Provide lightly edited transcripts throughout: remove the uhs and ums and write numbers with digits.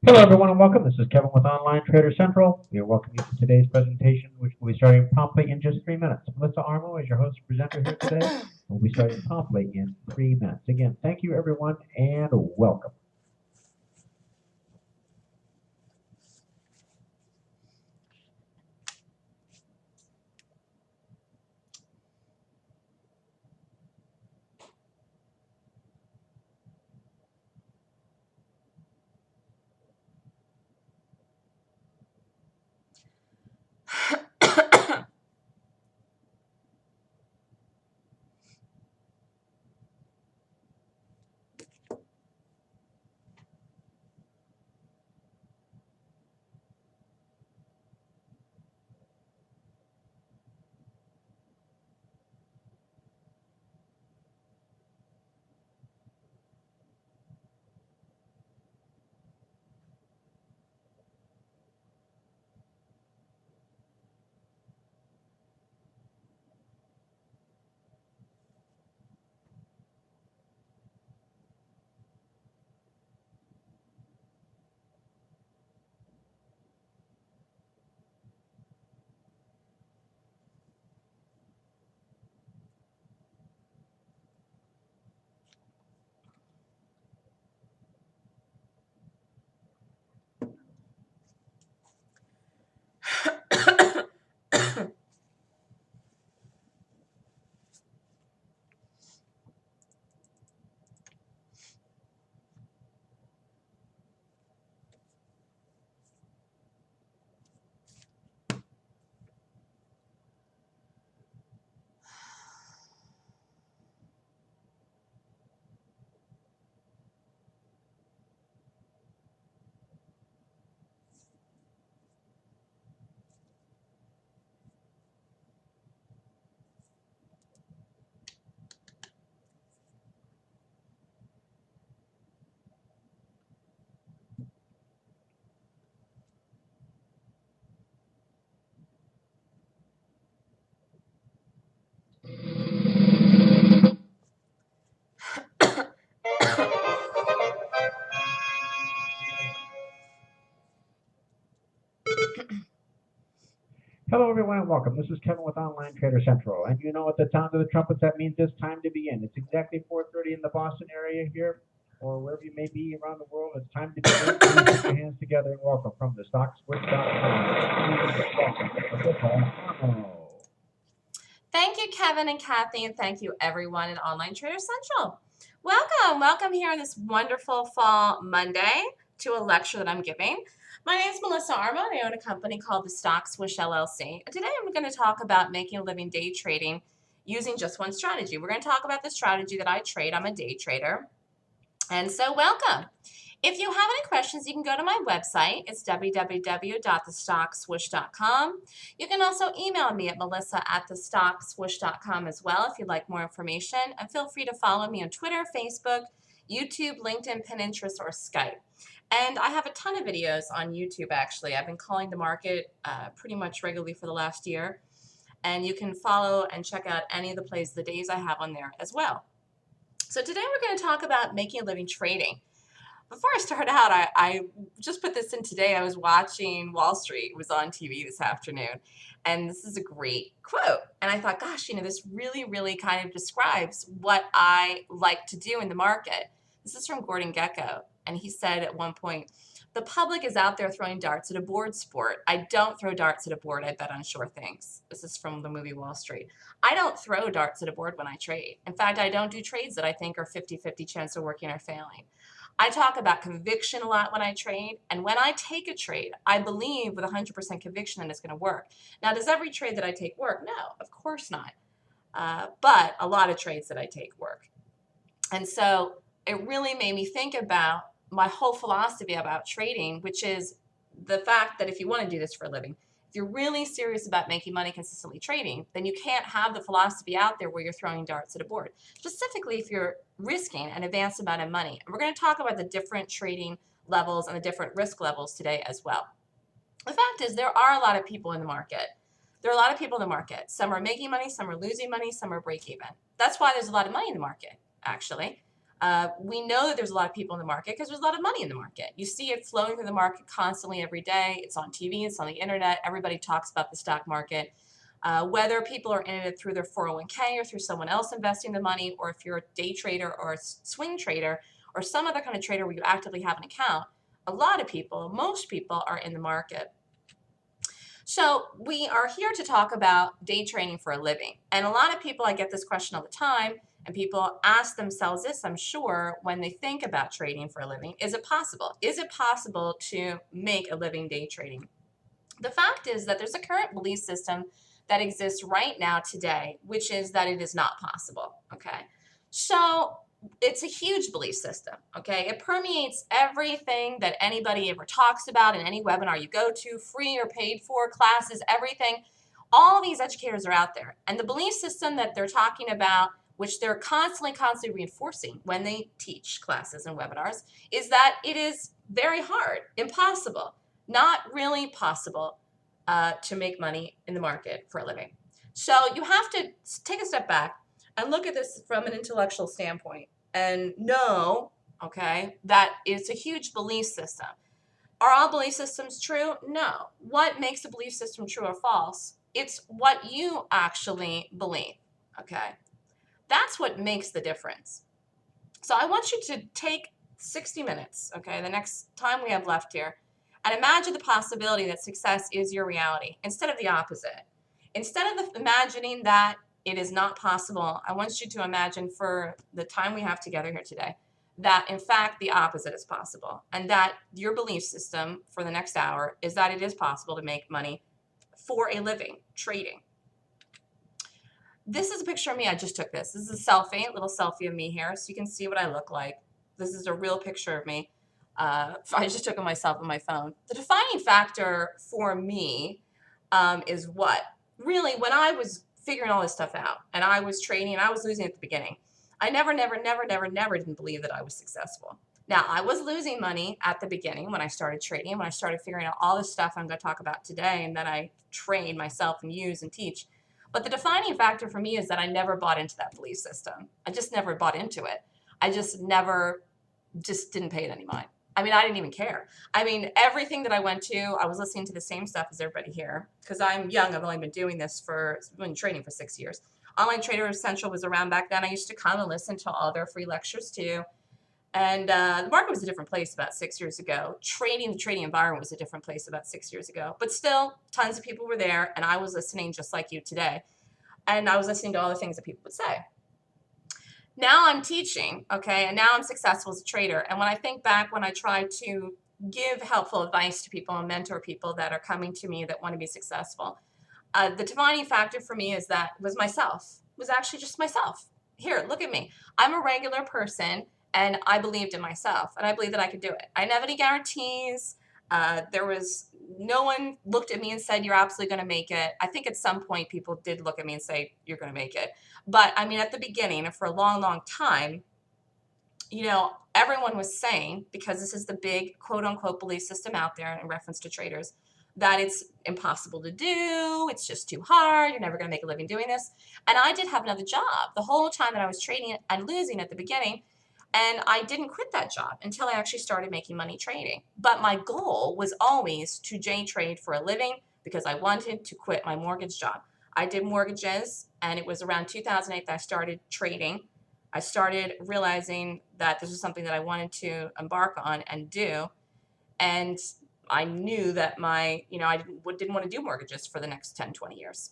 Hello, everyone, and welcome. This is Kevin with Online Trader Central. We welcome you to today's presentation, which will be starting promptly in just 3 minutes. Melissa Armo is your host presenter here today. We'll be starting promptly in 3 minutes. Again, thank you, everyone, and welcome. Hello, everyone, and welcome. This is Kevin with Online Trader Central. And you know, at the sound of the trumpets, that means it's time to begin. It's exactly 4:30 in the Boston area here, or wherever you may be around the world. It's time to begin. Please put your hands together and welcome from the StockSwitch.com. Thank you, Kevin and Kathy, and thank you, everyone at Online Trader Central. Welcome here on this wonderful fall Monday to a lecture that I'm giving. My name is Melissa Armo, and I own a company called the Stock Swish LLC. And today I'm going to talk about making a living day trading using just one strategy. We're going to talk about the strategy that I trade. I'm a day trader. And so welcome. If you have any questions, you can go to my website. It's www.thestockswoosh.com. You can also email me at melissa@thestockswoosh.com as well if you'd like more information. And feel free to follow me on Twitter, Facebook, YouTube, LinkedIn, Pinterest, or Skype. And I have a ton of videos on YouTube, actually. I've been calling the market pretty much regularly for the last year. And you can follow and check out any of the plays, the days I have on there as well. So today we're going to talk about making a living trading. Before I start out, I just put this in today. I was watching Wall Street. It was on TV this afternoon. And this is a great quote. And I thought, gosh, this really, really kind of describes what I like to do in the market. This is from Gordon Gekko. And he said at one point, the public is out there throwing darts at a board sport. I don't throw darts at a board. I bet on sure things. This is from the movie Wall Street. I don't throw darts at a board when I trade. In fact, I don't do trades that I think are 50-50 chance of working or failing. I talk about conviction a lot when I trade, and when I take a trade, I believe with 100% conviction that it's going to work. Now, does every trade that I take work? No, of course not. But a lot of trades that I take work. And so it really made me think about my whole philosophy about trading, which is the fact that if you want to do this for a living, if you're really serious about making money consistently trading, then you can't have the philosophy out there where you're throwing darts at a board. Specifically, if you're risking an advanced amount of money. And we're going to talk about the different trading levels and the different risk levels today as well. The fact is, there are a lot of people in the market. There are a lot of people in the market. Some are making money, some are losing money, some are break even. That's why there's a lot of money in the market, actually. We know that there's a lot of people in the market because there's a lot of money in the market. You see it flowing through the market constantly every day. It's on TV, it's on the internet. Everybody talks about the stock market. Whether people are in it through their 401k or through someone else investing the money, or if you're a day trader or a swing trader or some other kind of trader where you actively have an account, a lot of people, most people are in the market. So we are here to talk about day trading for a living. And a lot of people, I get this question all the time, and people ask themselves this, I'm sure, when they think about trading for a living. Is it possible? Is it possible to make a living day trading? The fact is that there's a current belief system that exists right now today, which is that it is not possible, okay? So it's a huge belief system, okay? It permeates everything that anybody ever talks about in any webinar you go to, free or paid for, classes, everything. All these educators are out there. And the belief system that they're talking about, which they're constantly reinforcing when they teach classes and webinars, is that it is very hard, impossible, not really possible to make money in the market for a living. So you have to take a step back and look at this from an intellectual standpoint and know, okay, that it's a huge belief system. Are all belief systems true? No. What makes a belief system true or false? It's what you actually believe, okay? That's what makes the difference. So I want you to take 60 minutes, okay, the next time we have left here, and imagine the possibility that success is your reality instead of the opposite. Instead of imagining that it is not possible, I want you to imagine for the time we have together here today that in fact the opposite is possible, and that your belief system for the next hour is that it is possible to make money for a living trading. This is a picture of me. I just took this. This is a selfie, a little selfie of me here, so you can see what I look like. This is a real picture of me. I just took of myself on my phone. The defining factor for me is what? Really, when I was figuring all this stuff out and I was trading and I was losing at the beginning, I never didn't believe that I was successful. Now, I was losing money at the beginning when I started trading, when I started figuring out all this stuff I'm going to talk about today and that I train myself and use and teach. But the defining factor for me is that I never bought into that belief system. I just never bought into it. I just didn't pay it any mind. I mean, I didn't even care. I mean, everything that I went to, I was listening to the same stuff as everybody here because I'm young. I've only been doing this been trading for 6 years. Online Trader Central was around back then. I used to come and listen to all their free lectures too. And the market was a different place about 6 years ago. The trading environment was a different place about 6 years ago. But still, tons of people were there, and I was listening just like you today. And I was listening to all the things that people would say. Now I'm teaching, okay, and now I'm successful as a trader. And when I think back when I try to give helpful advice to people and mentor people that are coming to me that want to be successful, the defining factor for me was myself, was actually just myself. Here, look at me. I'm a regular person, and I believed in myself, and I believed that I could do it. I didn't have any guarantees. No one looked at me and said, you're absolutely going to make it. I think at some point people did look at me and say, you're going to make it. But I mean, at the beginning and for a long, long time, you know, everyone was saying, because this is the big quote unquote belief system out there in reference to traders, that it's impossible to do. It's just too hard. You're never going to make a living doing this. And I did have another job the whole time that I was trading and losing at the beginning. And I didn't quit that job until I actually started making money trading. But my goal was always to day trade for a living because I wanted to quit my mortgage job. I did mortgages, and it was around 2008 that I started trading. I started realizing that this was something that I wanted to embark on and do. And I knew that I didn't want to do mortgages for the next 10, 20 years.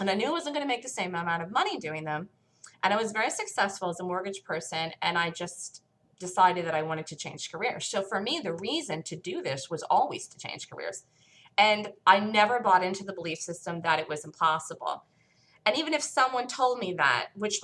And I knew I wasn't going to make the same amount of money doing them. And I was very successful as a mortgage person, and I just decided that I wanted to change careers. So for me, the reason to do this was always to change careers. And I never bought into the belief system that it was impossible. And even if someone told me that, which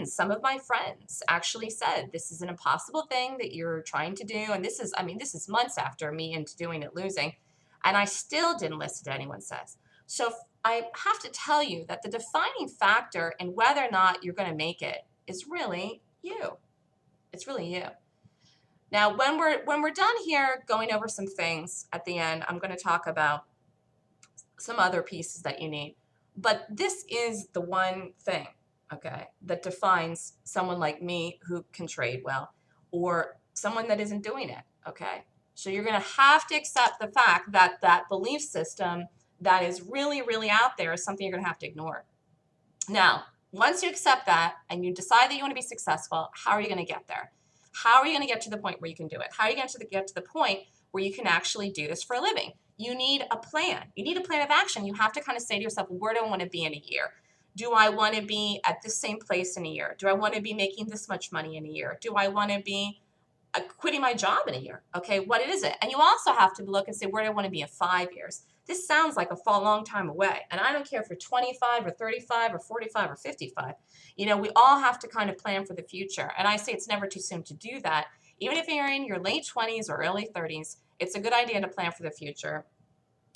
some of my friends actually said, this is an impossible thing that you're trying to do. And this is months after me into doing it, losing. And I still didn't listen to anyone says. So I have to tell you that the defining factor in whether or not you're going to make it is really you. It's really you. Now, when we're done here going over some things at the end, I'm going to talk about some other pieces that you need. But this is the one thing. okay, that defines someone like me who can trade well or someone that isn't doing it, okay? So you're going to have to accept the fact that that belief system that is really, really out there is something you're going to have to ignore. Now, once you accept that and you decide that you want to be successful, how are you going to get there? How are you going to get to the point where you can do it? How are you going to get to the point where you can actually do this for a living? You need a plan. You need a plan of action. You have to kind of say to yourself, where do I want to be in a year? Do I want to be at the same place in a year? Do I want to be making this much money in a year? Do I want to be quitting my job in a year? Okay, what is it? And you also have to look and say, where do I want to be in 5 years? This sounds like a long time away. And I don't care if you're 25 or 35 or 45 or 55. You know, we all have to kind of plan for the future. And I say it's never too soon to do that. Even if you're in your late 20s or early 30s, it's a good idea to plan for the future.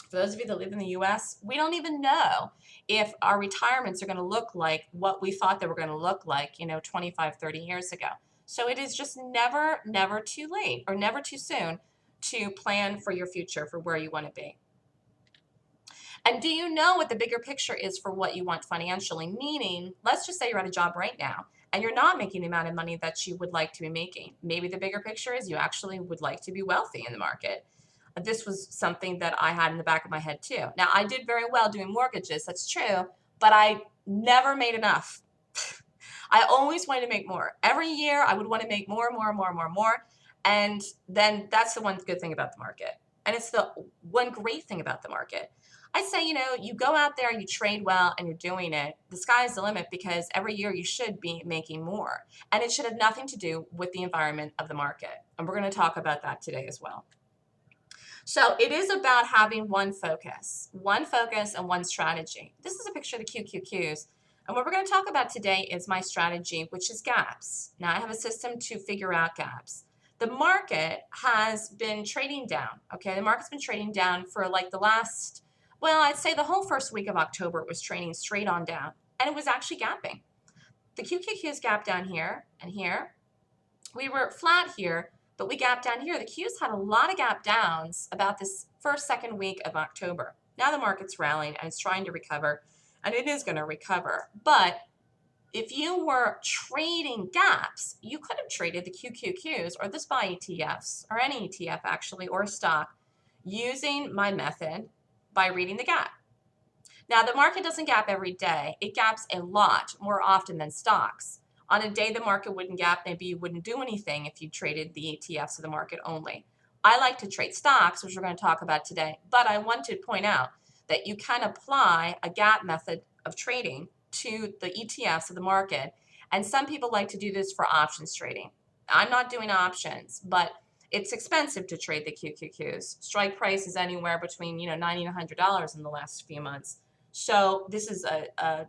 For those of you that live in the US, we don't even know if our retirements are going to look like what we thought they were going to look like, 25, 30 years ago. So it is just never, never too late or never too soon to plan for your future, for where you want to be. And do you know what the bigger picture is for what you want financially? Meaning, let's just say you're at a job right now and you're not making the amount of money that you would like to be making. Maybe the bigger picture is you actually would like to be wealthy in the market. This was something that I had in the back of my head too. Now, I did very well doing mortgages, that's true, but I never made enough. I always wanted to make more. Every year, I would want to make more. And then that's the one good thing about the market. And it's the one great thing about the market. I say, you go out there, you trade well, and you're doing it. The sky's the limit because every year you should be making more. And it should have nothing to do with the environment of the market. And we're going to talk about that today as well. So it is about having one focus and one strategy. This is a picture of the QQQs. And what we're going to talk about today is my strategy, which is gaps. Now I have a system to figure out gaps. The market has been trading down, okay? The market's been trading down for like the last, well, I'd say the whole first week of October, it was trading straight on down. And it was actually gapping. The QQQs gapped down here and here. We were flat here, but we gapped down here. The Qs had a lot of gap downs about this second week of October. Now the market's rallying and it's trying to recover, and it is going to recover. But if you were trading gaps, you could have traded the QQQs or the SPY ETFs or any ETF actually or stock using my method by reading the gap. Now the market doesn't gap every day. It gaps a lot more often than stocks. On a day the market wouldn't gap, maybe you wouldn't do anything if you traded the ETFs of the market only. I like to trade stocks, which we're going to talk about today, but I want to point out that you can apply a gap method of trading to the ETFs of the market, and some people like to do this for options trading. I'm not doing options, but it's expensive to trade the QQQs. Strike price is anywhere between $90 and $100 in the last few months. So this is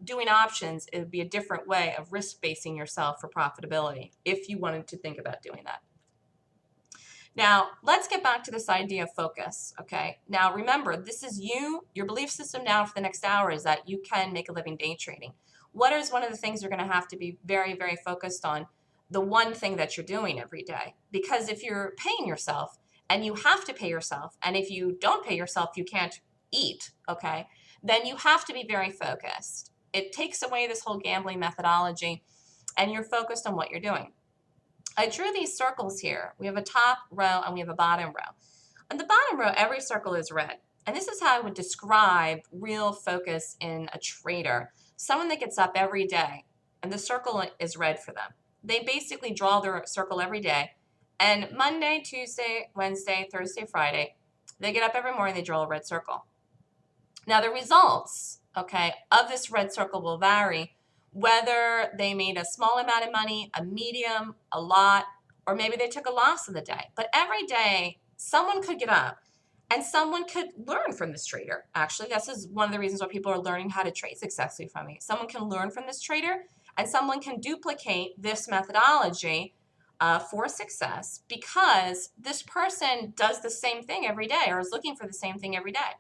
doing options. It would be a different way of risk basing yourself for profitability if you wanted to think about doing that. Now, let's get back to this idea of focus, okay? Now, remember, this is your belief system now for the next hour is that you can make a living day trading. What is one of the things you're going to have to be very, very focused on? The one thing that you're doing every day. Because if you're paying yourself and you have to pay yourself, and if you don't pay yourself, you can't eat, okay? Then you have to be very focused. It takes away this whole gambling methodology and you're focused on what you're doing. I drew these circles here. We have a top row and we have a bottom row. On the bottom row, every circle is red. And this is how I would describe real focus in a trader. Someone that gets up every day and the circle is red for them. They basically draw their circle every day. And Monday, Tuesday, Wednesday, Thursday, Friday, they get up every morning, they draw a red circle. Now the results, okay, of this red circle will vary whether they made a small amount of money, a medium, a lot, or maybe they took a loss of the day. But every day, someone could get up and someone could learn from this trader. Actually, this is one of the reasons why people are learning how to trade successfully from me. Someone can learn from this trader and someone can duplicate this methodology for success because this person does the same thing every day or is looking for the same thing every day.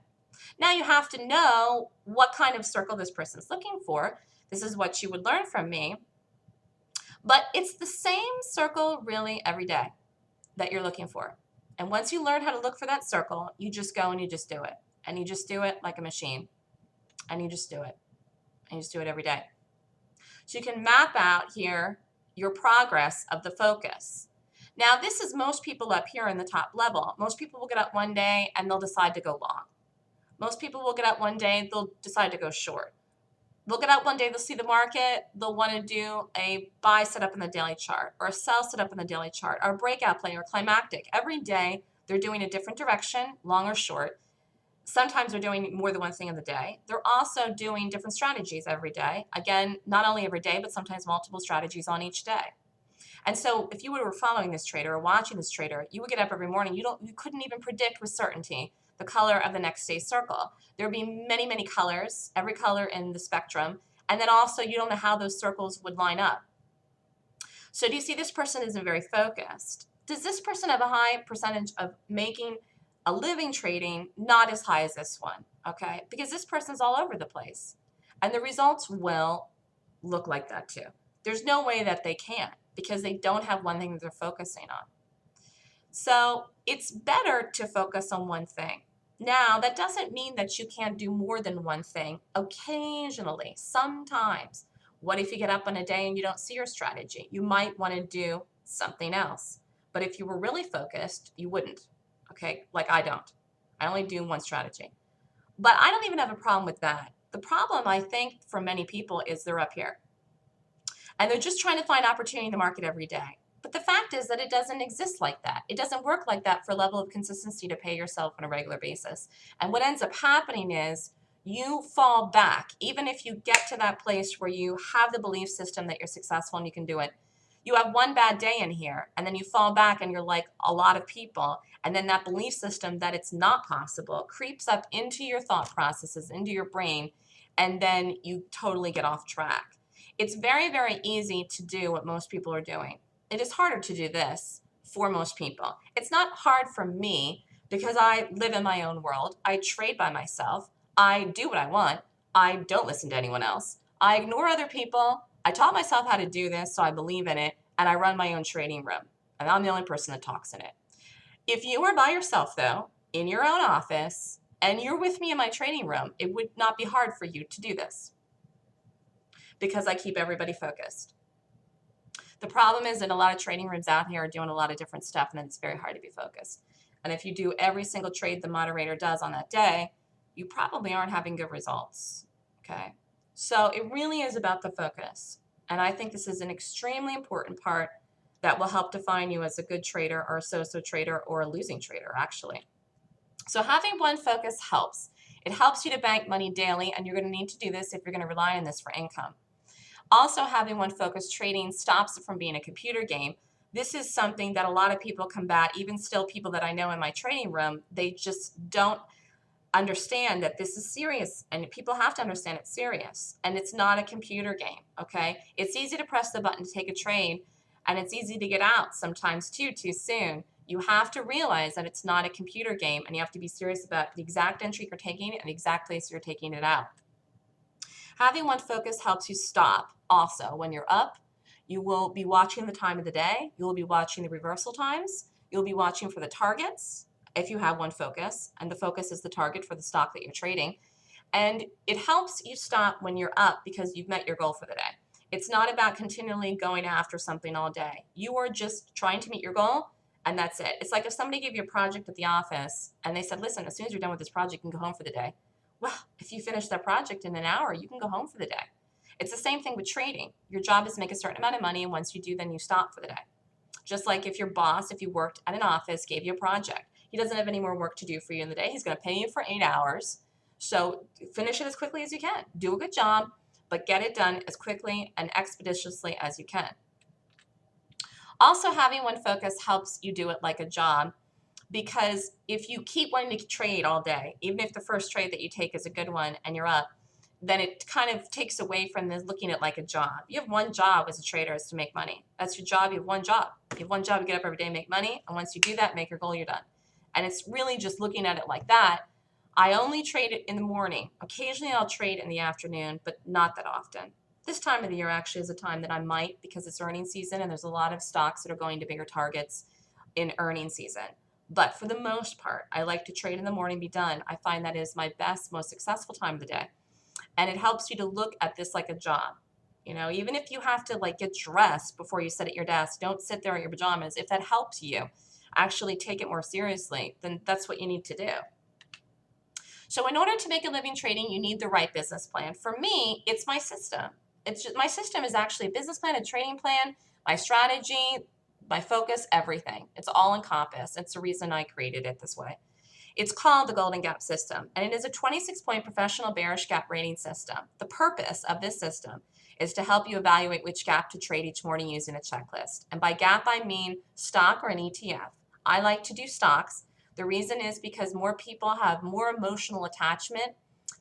Now you have to know what kind of circle this person's looking for. This is what you would learn from me. But it's the same circle really every day that you're looking for. And once you learn how to look for that circle, you just go and you just do it. And you just do it like a machine. And you just do it. And you just do it every day. So you can map out here your progress of the focus. Now, this is most people up here in the top level. Most people will get up one day and they'll decide to go long. Most people will get up one day, they'll decide to go short. They'll get up one day, they'll see the market, they'll want to do a buy setup in the daily chart, or a sell setup in the daily chart, or a breakout play, or climactic. Every day, they're doing a different direction, long or short. Sometimes they're doing more than one thing in the day. They're also doing different strategies every day. Again, not only every day, but sometimes multiple strategies on each day. And so if you were following this trader or watching this trader, you would get up every morning. You couldn't even predict with certainty the color of the next day's circle. There would be many, many colors, every color in the spectrum. And then also you don't know how those circles would line up. So do you see this person isn't very focused? Does this person have a high percentage of making a living trading? Not as high as this one, okay? Because this person's all over the place. And the results will look like that too. There's no way that they can't, because they don't have one thing that they're focusing on. So it's better to focus on one thing. Now, that doesn't mean that you can't do more than one thing. Occasionally, sometimes. What if you get up on a day and you don't see your strategy? You might want to do something else. But if you were really focused, you wouldn't. Okay, like I don't. I only do one strategy. But I don't even have a problem with that. The problem, I think, for many people is they're up here. And they're just trying to find opportunity in the market every day. But the fact is that it doesn't exist like that. It doesn't work like that for a level of consistency to pay yourself on a regular basis. And what ends up happening is you fall back. Even if you get to that place where you have the belief system that you're successful and you can do it, you have one bad day in here, and then you fall back and you're like a lot of people. And then that belief system that it's not possible creeps up into your thought processes, into your brain, and then you totally get off track. It's very, very easy to do what most people are doing. It is harder to do this for most people. It's not hard for me because I live in my own world. I trade by myself. I do what I want. I don't listen to anyone else. I ignore other people. I taught myself how to do this, so I believe in it, and I run my own trading room. And I'm the only person that talks in it. If you are by yourself, though, in your own office, and you're with me in my trading room, it would not be hard for you to do this, because I keep everybody focused. The problem is that a lot of trading rooms out here are doing a lot of different stuff, and it's very hard to be focused. And if you do every single trade the moderator does on that day, you probably aren't having good results, okay? So it really is about the focus. And I think this is an extremely important part that will help define you as a good trader or a so-so trader or a losing trader, actually. So having one focus helps. It helps you to bank money daily, and you're going to need to do this if you're going to rely on this for income. Also, having one focus trading stops it from being a computer game. This is something that a lot of people combat, even still people that I know in my trading room. They just don't understand that this is serious, and people have to understand it's serious, and it's not a computer game, okay? It's easy to press the button to take a trade, and it's easy to get out sometimes too soon. You have to realize that it's not a computer game, and you have to be serious about the exact entry you're taking and the exact place you're taking it out. Having one focus helps you stop. Also, when you're up, you will be watching the time of the day. You will be watching the reversal times. You'll be watching for the targets if you have one focus, and the focus is the target for the stock that you're trading. And it helps you stop when you're up because you've met your goal for the day. It's not about continually going after something all day. You are just trying to meet your goal, and that's it. It's like if somebody gave you a project at the office and they said, listen, as soon as you're done with this project, you can go home for the day. Well, if you finish that project in an hour, you can go home for the day. It's the same thing with trading. Your job is to make a certain amount of money, and once you do, then you stop for the day. Just like if your boss, if you worked at an office, gave you a project, he doesn't have any more work to do for you in the day. He's going to pay you for 8 hours. So finish it as quickly as you can. Do a good job, but get it done as quickly and expeditiously as you can. Also, having one focus helps you do it like a job, because if you keep wanting to trade all day, even if the first trade that you take is a good one and you're up, then it kind of takes away from this looking at it like a job. You have one job as a trader, is to make money. That's your job. You have one job. You have one job to get up every day and make money. And once you do that, make your goal, you're done. And it's really just looking at it like that. I only trade it in the morning. Occasionally I'll trade in the afternoon, but not that often. This time of the year actually is a time that I might, because it's earnings season and there's a lot of stocks that are going to bigger targets in earnings season. But for the most part, I like to trade in the morning, be done. I find that is my best, most successful time of the day. And it helps you to look at this like a job. You know, even if you have to like get dressed before you sit at your desk, don't sit there in your pajamas. If that helps you actually take it more seriously, then that's what you need to do. So in order to make a living trading, you need the right business plan. For me, it's my system. It's just, my system is actually a business plan, a trading plan, my strategy, my focus, everything. It's all encompassed. It's the reason I created it this way. It's called the Golden Gap System, and it is a 26-point professional bearish gap rating system. The purpose of this system is to help you evaluate which gap to trade each morning using a checklist. And by gap, I mean stock or an ETF. I like to do stocks. The reason is because more people have more emotional attachment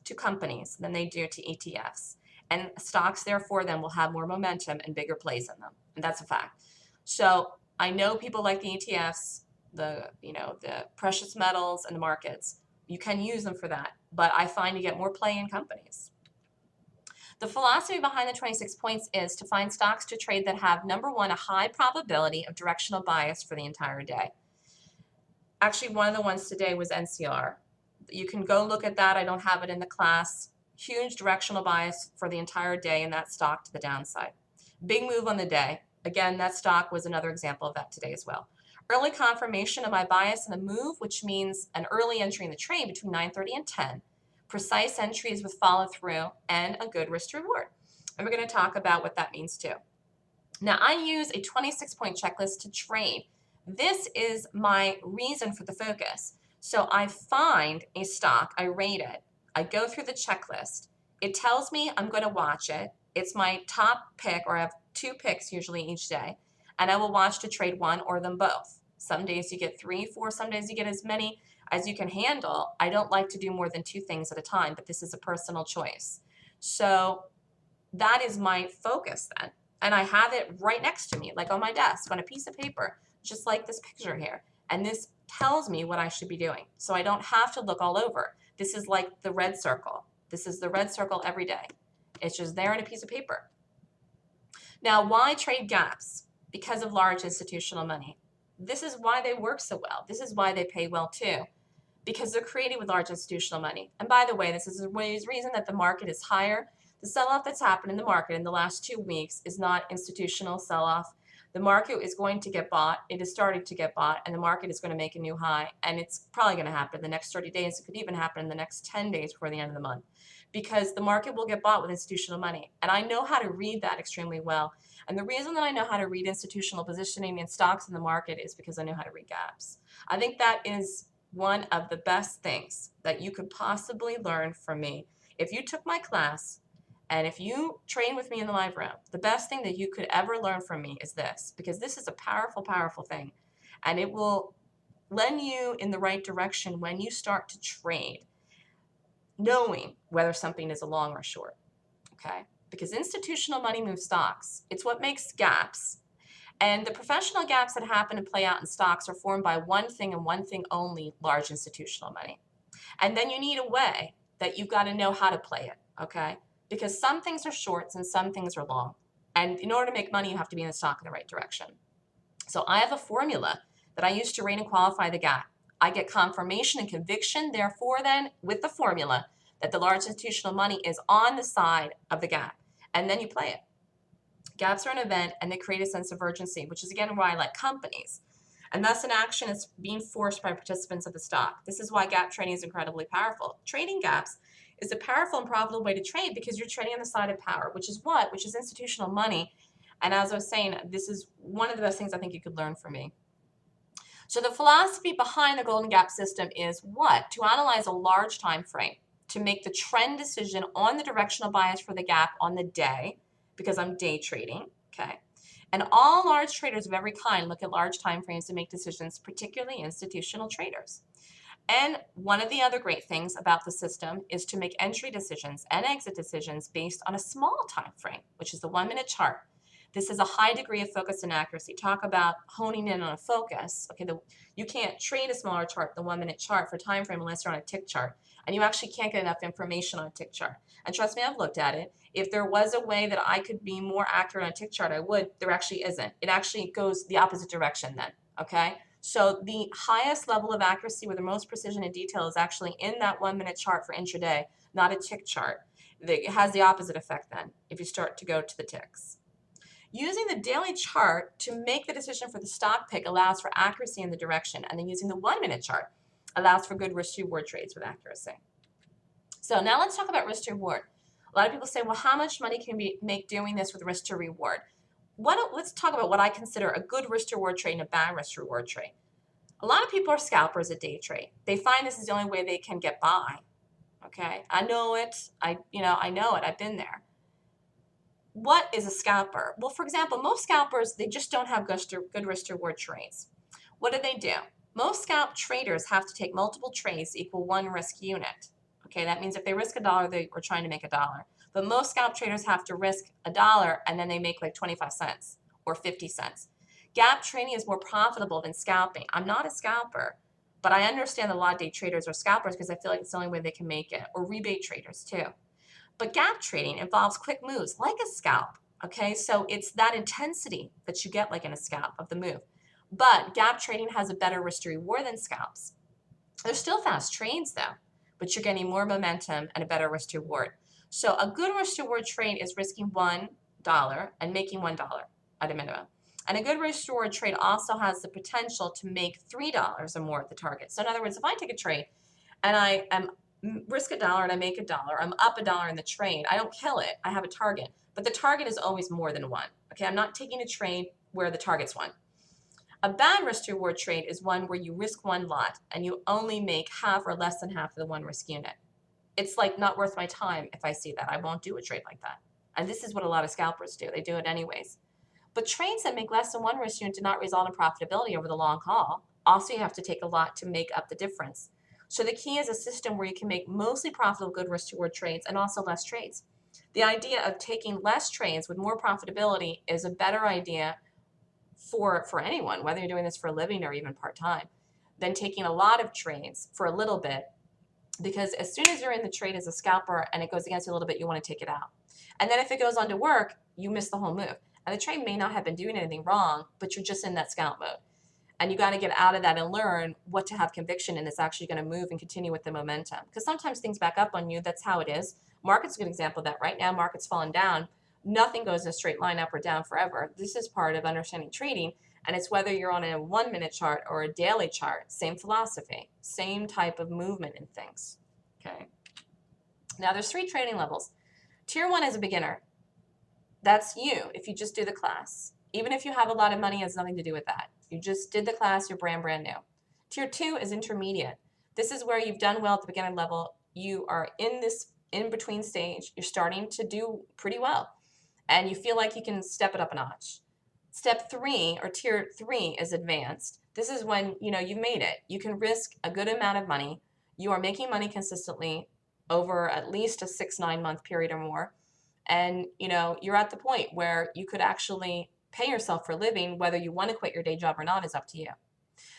to companies than they do to ETFs. And stocks, therefore, then will have more momentum and bigger plays in them. And that's a fact. So I know people like the ETFs, the precious metals and the markets. You can use them for that, but I find you get more play in companies. The philosophy behind the 26 points is to find stocks to trade that have, number one, a high probability of directional bias for the entire day. Actually, one of the ones today was NCR. You can go look at that. I don't have it in the class. Huge directional bias for the entire day in that stock to the downside. Big move on the day. Again, that stock was another example of that today as well. Early confirmation of my bias in the move, which means an early entry in the trade between 9:30 and 10. Precise entries with follow through and a good risk to reward. And we're going to talk about what that means too. Now, I use a 26-point checklist to trade. This is my reason for the focus. So I find a stock, I rate it, I go through the checklist. It tells me I'm going to watch it. It's my top pick, or I have 2 picks usually each day, and I will watch to trade one or them both. Some days you get 3, 4, some days you get as many as you can handle. I don't like to do more than 2 things at a time, but this is a personal choice. So that is my focus then. And I have it right next to me, like on my desk, on a piece of paper, just like this picture here. And this tells me what I should be doing. So I don't have to look all over. This is like the red circle. This is the red circle every day. It's just there in a piece of paper. Now, why trade gaps? Because of large institutional money. This is why they work so well. This is why they pay well too, because they're created with large institutional money. And by the way, this is the reason that the market is higher. The sell-off that's happened in the market in the last 2 weeks is not institutional sell-off. The market is going to get bought. It is starting to get bought, and the market is going to make a new high. And it's probably going to happen in the next 30 days. It could even happen in the next 10 days before the end of the month, because the market will get bought with institutional money. And I know how to read that extremely well. And the reason that I know how to read institutional positioning in stocks in the market is because I know how to read gaps. I think that is one of the best things that you could possibly learn from me. If you took my class and if you train with me in the live room, the best thing that you could ever learn from me is this, because this is a powerful, powerful thing. And it will lend you in the right direction when you start to trade, knowing whether something is a long or short, okay? Because institutional money moves stocks. It's what makes gaps. And the professional gaps that happen and play out in stocks are formed by one thing and one thing only: large institutional money. And then you need a way that you've got to know how to play it, okay? Because some things are shorts and some things are long. And in order to make money, you have to be in the stock in the right direction. So I have a formula that I use to rate and qualify the gap. I get confirmation and conviction, therefore then, with the formula, that the large institutional money is on the side of the gap. And then you play it. Gaps are an event, and they create a sense of urgency, which is again why I like companies. And thus an action is being forced by participants of the stock. This is why gap trading is incredibly powerful. Trading gaps is a powerful and profitable way to trade because you're trading on the side of power, which is what? Which is institutional money. And as I was saying, this is one of the best things I think you could learn from me. So the philosophy behind the Golden Gap System is what? To analyze a large time frame, to make the trend decision on the directional bias for the gap on the day, because I'm day trading, okay? And all large traders of every kind look at large time frames to make decisions, particularly institutional traders. And one of the other great things about the system is to make entry decisions and exit decisions based on a small time frame, which is the 1-minute chart. This is a high degree of focus and accuracy. Talk about honing in on a focus. Okay, you can't trade a smaller chart, the 1-minute chart, for time frame unless you're on a tick chart. And you actually can't get enough information on a tick chart. And trust me, I've looked at it. If there was a way that I could be more accurate on a tick chart, I would. There actually isn't. It actually goes the opposite direction then, okay? So the highest level of accuracy with the most precision and detail is actually in that 1-minute chart for intraday, not a tick chart. It has the opposite effect then if you start to go to the ticks. Using the daily chart to make the decision for the stock pick allows for accuracy in the direction, and then using the 1 minute chart allows for good risk to reward trades with accuracy. So now let's talk about risk to reward. A lot of people say, well, how much money can we make doing this with risk to reward? Let's talk about what I consider a good risk to reward trade and a bad risk to reward trade. A lot of people are scalpers at day trade. They find this is the only way they can get by. Okay, I know it. I know it. I've been there. What is a scalper? Well, for example, most scalpers, they just don't have good risk to reward trades. What do? Most scalp traders have to take multiple trades to equal one risk unit. Okay, that means if they risk $1, they are trying to make $1. But most scalp traders have to risk $1 and then they make like 25 cents or 50 cents. Gap trading is more profitable than scalping. I'm not a scalper, but I understand that a lot of day traders are scalpers because I feel like it's the only way they can make it, or rebate traders too. But gap trading involves quick moves like a scalp. Okay, so it's that intensity that you get like in a scalp of the move. But gap trading has a better risk to reward than scalps. They're still fast trades though, but you're getting more momentum and a better risk to reward. So a good risk to reward trade is risking $1 and making $1 at a minimum. And a good risk to reward trade also has the potential to make $3 or more at the target. So in other words, if I take a trade and I risk $1 and I make $1, I'm up $1 in the trade. I don't kill it. I have a target, but the target is always more than 1. Okay, I'm not taking a trade where the target's 1. A bad risk to reward trade is one where you risk 1 lot and you only make half or less than half of the 1 risk unit. It's like not worth my time if I see that. I won't do a trade like that. And this is what a lot of scalpers do. They do it anyways. But trades that make less than 1 risk unit do not result in profitability over the long haul. Also, you have to take a lot to make up the difference. So the key is a system where you can make mostly profitable good risk to reward trades and also less trades. The idea of taking less trades with more profitability is a better idea for anyone, whether you're doing this for a living or even part-time, than taking a lot of trades for a little bit, because as soon as you're in the trade as a scalper and it goes against you a little bit, you want to take it out. And then if it goes on to work, you miss the whole move. And the trade may not have been doing anything wrong, but you're just in that scalp mode. And you got to get out of that and learn what to have conviction in that's actually going to move and continue with the momentum. Because sometimes things back up on you. That's how it is. Market's a good example of that. Right now, market's falling down. Nothing goes in a straight line up or down forever. This is part of understanding trading. And it's whether you're on a 1 minute chart or a daily chart, same philosophy, same type of movement in things. Okay. Now there's 3 trading levels. Tier 1 is a beginner. That's you if you just do the class. Even if you have a lot of money, it has nothing to do with that. You just did the class, you're brand new. Tier 2 is intermediate. This is where you've done well at the beginner level. You are in this in-between stage. You're starting to do pretty well. And you feel like you can step it up a notch. Step 3, or tier 3, is advanced. This is when you've made it. You can risk a good amount of money. You are making money consistently over at least a 6-9 month period or more. And you're at the point where you could actually pay yourself for a living. Whether you want to quit your day job or not is up to you.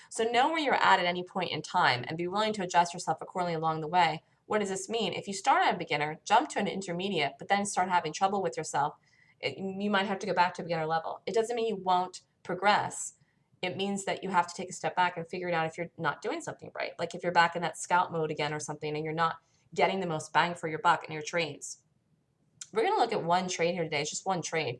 So know where you're at any point in time and be willing to adjust yourself accordingly along the way. What does this mean? If you start at a beginner, jump to an intermediate, but then start having trouble with yourself, you might have to go back to beginner level. It doesn't mean you won't progress. It means that you have to take a step back and figure it out if you're not doing something right. Like if you're back in that scout mode again or something and you're not getting the most bang for your buck in your trades. We're going to look at one trade here today. It's just one trade.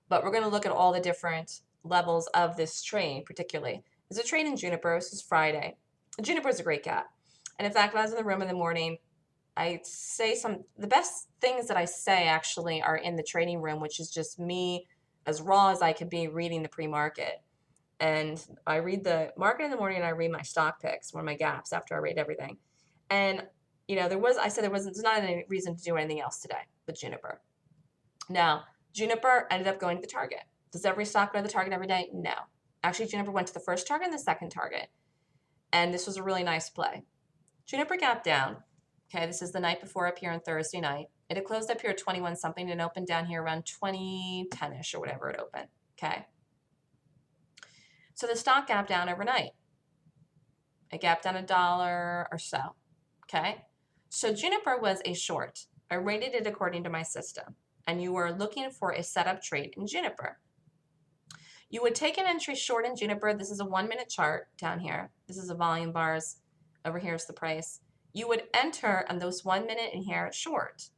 But we're going to look at all the different levels of this trade particularly. There's a trade in Juniper. This is Friday. Juniper is a great gap. And in fact, when I was in the room in the morning, I say the best things that I say actually are in the trading room, which is just me as raw as I could be reading the pre-market. And I read the market in the morning and I read my stock picks, one of my gaps after I read everything. And there's not any reason to do anything else today with Juniper. Now, Juniper ended up going to the target. Does every stock go to the target every day? No. Actually, Juniper went to the first target and the second target. And this was a really nice play. Juniper gapped down. Okay, this is the night before up here on Thursday night. It had closed up here at 21 something and opened down here around 2010-ish or whatever it opened. Okay. So the stock gapped down overnight. It gapped down $1 or so. Okay. So Juniper was a short. I rated it according to my system. And you were looking for a setup trade in Juniper. You would take an entry short in Juniper. This is a 1 minute chart down here. This is a volume bars. Over here is the price. You would enter on those 1 minute in here short.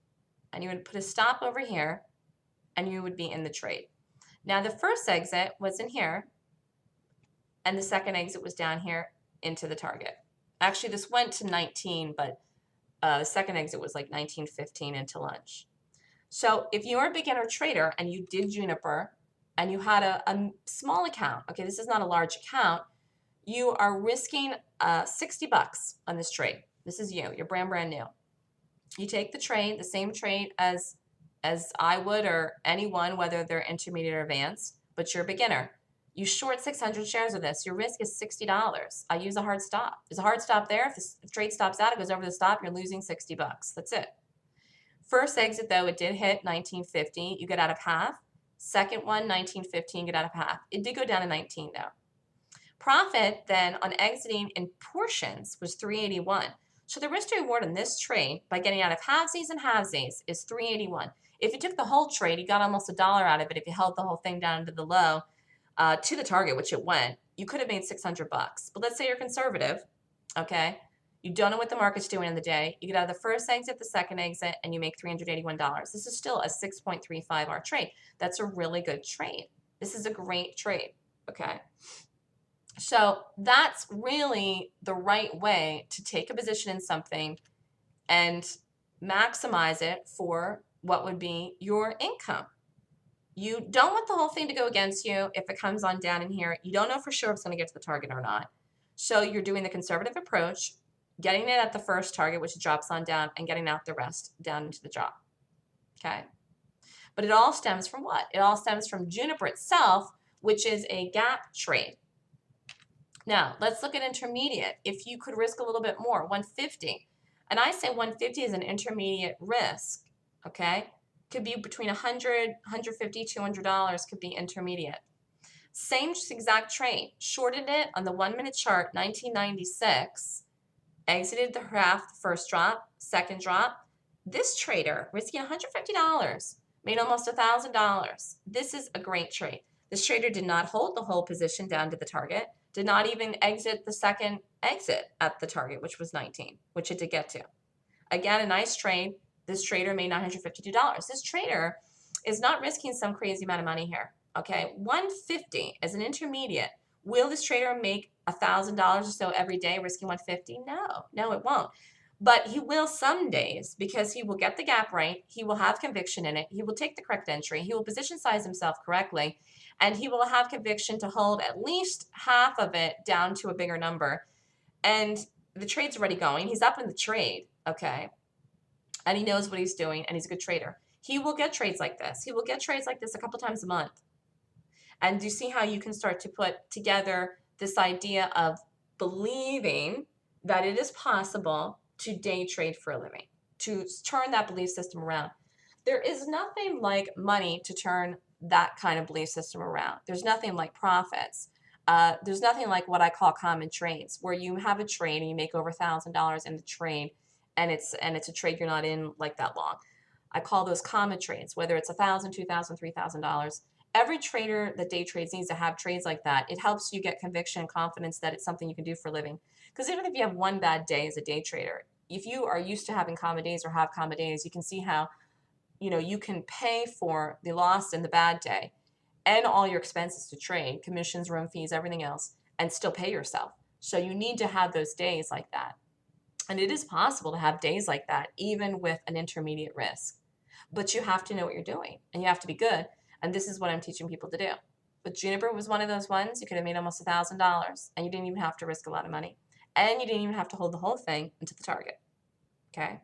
and you would put a stop over here, and you would be in the trade. Now the first exit was in here, and the second exit was down here into the target. Actually, this went to 19, but the second exit was like 19.15 into lunch. So if you're a beginner trader and you did Juniper and you had a small account, okay, this is not a large account, you are risking 60 bucks on this trade. This is you're brand new. You take the trade, the same trade as I would, or anyone, whether they're intermediate or advanced, but you're a beginner. You short 600 shares of this. Your risk is $60. I use a hard stop. There's a hard stop there. If the trade stops out, it goes over the stop, you're losing 60 bucks. That's it. First exit, though, it did hit 19.50. You get out of half. Second one, 19.15, get out of half. It did go down to 19, though. Profit, then, on exiting in portions was 381. So the risk to reward on this trade by getting out of halvesies and halvesies is 381. If you took the whole trade, you got almost $1 out of it. If you held the whole thing down to the low, to the target, which it went, you could have made 600 bucks. But let's say you're conservative, okay? You don't know what the market's doing in the day. You get out of the first exit, the second exit, and you make $381. This is still a 6.35R trade. That's a really good trade. This is a great trade, okay? So that's really the right way to take a position in something and maximize it for what would be your income. You don't want the whole thing to go against you if it comes on down in here. You don't know for sure if it's going to get to the target or not. So you're doing the conservative approach, getting it at the first target, which drops on down, and getting out the rest down into the drop. Okay? But it all stems from what? It all stems from Juniper itself, which is a gap trade. Now, let's look at intermediate. If you could risk a little bit more, 150. And I say 150 is an intermediate risk, okay? Could be between $100, $150, $200 could be intermediate. Same exact trade. Shorted it on the 1 minute chart, 1996. Exited the half, first drop, second drop. This trader, risking $150, made almost $1,000. This is a great trade. This trader did not hold the whole position down to the target, did not even exit the second exit at the target, which was 19, which it did get to. Again, a nice trade. This trader made $952. This trader is not risking some crazy amount of money here, okay? 150 as an intermediate. Will this trader make $1,000 or so every day risking 150? No, it won't. But he will some days because he will get the gap right. He will have conviction in it. He will take the correct entry. He will position size himself correctly. And he will have conviction to hold at least half of it down to a bigger number. And the trade's already going. He's up in the trade, okay? And he knows what he's doing, and he's a good trader. He will get trades like this. He will get trades like this a couple times a month. And you see how you can start to put together this idea of believing that it is possible to day trade for a living, to turn that belief system around. There is nothing like money to turn that kind of belief system around. There's nothing like profits. There's nothing like what I call common trades, where you have a trade and you make over $1,000 in the trade, and it's a trade you're not in like that long. I call those common trades, whether it's $1,000, $2,000, $3,000. Every trader that day trades needs to have trades like that. It helps you get conviction and confidence that it's something you can do for a living. Because even if you have one bad day as a day trader, if you are used to having common days or have common days, you can see how, you can pay for the loss in the bad day and all your expenses to trade, commissions, room fees, everything else, and still pay yourself. So you need to have those days like that. And it is possible to have days like that, even with an intermediate risk. But you have to know what you're doing, and you have to be good. And this is what I'm teaching people to do. But Juniper was one of those ones. You could have made almost $1,000, and you didn't even have to risk a lot of money. And you didn't even have to hold the whole thing into the target. Okay?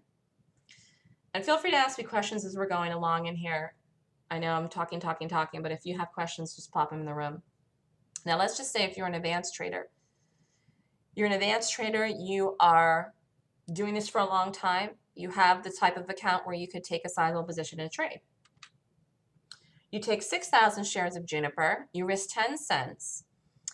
And feel free to ask me questions as we're going along in here. I know I'm talking, but if you have questions, just pop them in the room. Now, let's just say if you're an advanced trader. You're an advanced trader. You are doing this for a long time. You have the type of account where you could take a sizable position in a trade. You take 6,000 shares of Juniper. You risk 10 cents.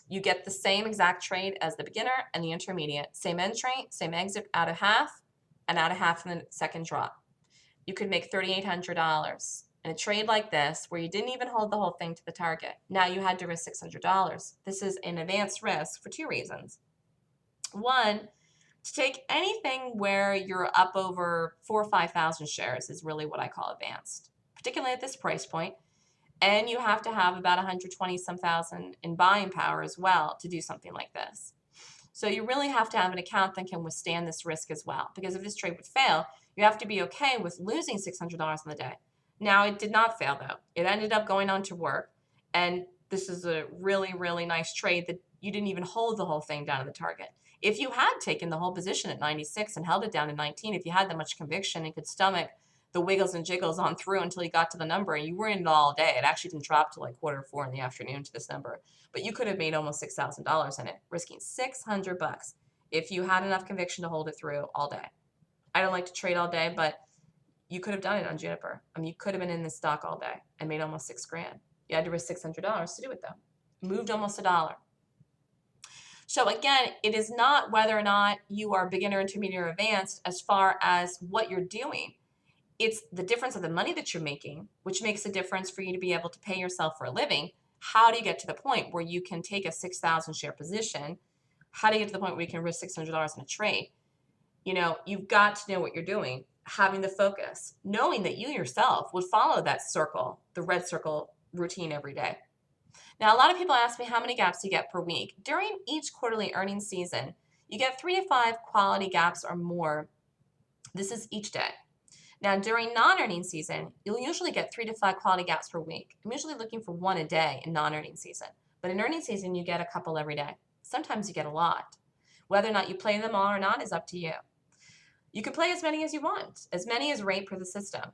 You get the same exact trade as the beginner and the intermediate. Same entry, same exit out of half, and out of half in the second drop. You could make $3,800 in a trade like this where you didn't even hold the whole thing to the target. Now you had to risk $600. This is an advanced risk for two reasons. One, To take anything where you're up over 4 or 5,000 shares is really what I call advanced, particularly at this price point. And you have to have about 120 some thousand in buying power as well to do something like this. So you really have to have an account that can withstand this risk as well. Because if this trade would fail, you have to be okay with losing $600 on the day. Now, it did not fail though. It ended up going on to work. And this is a really, really nice trade that you didn't even hold the whole thing down to the target. If you had taken the whole position at 96 and held it down to 19, if you had that much conviction and could stomach the wiggles and jiggles on through until you got to the number and you were in it all day, it actually didn't drop to like 3:45 in the afternoon to this number, but you could have made almost $6,000 in it, risking $600 if you had enough conviction to hold it through all day. I don't like to trade all day, but you could have done it on Juniper. I mean, you could have been in this stock all day and made almost $6,000. You had to risk $600 to do it though. Moved almost $1. So again, it is not whether or not you are beginner, intermediate, or advanced as far as what you're doing. It's the difference of the money that you're making, which makes a difference for you to be able to pay yourself for a living. How do you get to the point where you can take a 6,000 share position? How do you get to the point where you can risk $600 in a trade? You know, you've got to know what you're doing, having the focus, knowing that you yourself would follow that circle, the red circle routine every day. Now, a lot of people ask me how many gaps you get per week. During each quarterly earnings season, you get 3 to 5 quality gaps or more. This is each day. Now, during non-earning season, you'll usually get 3 to 5 quality gaps per week. I'm usually looking for 1 a day in non-earning season. But in earning season, you get a couple every day. Sometimes you get a lot. Whether or not you play them all or not is up to you. You can play as many as you want, as many as rate per the system.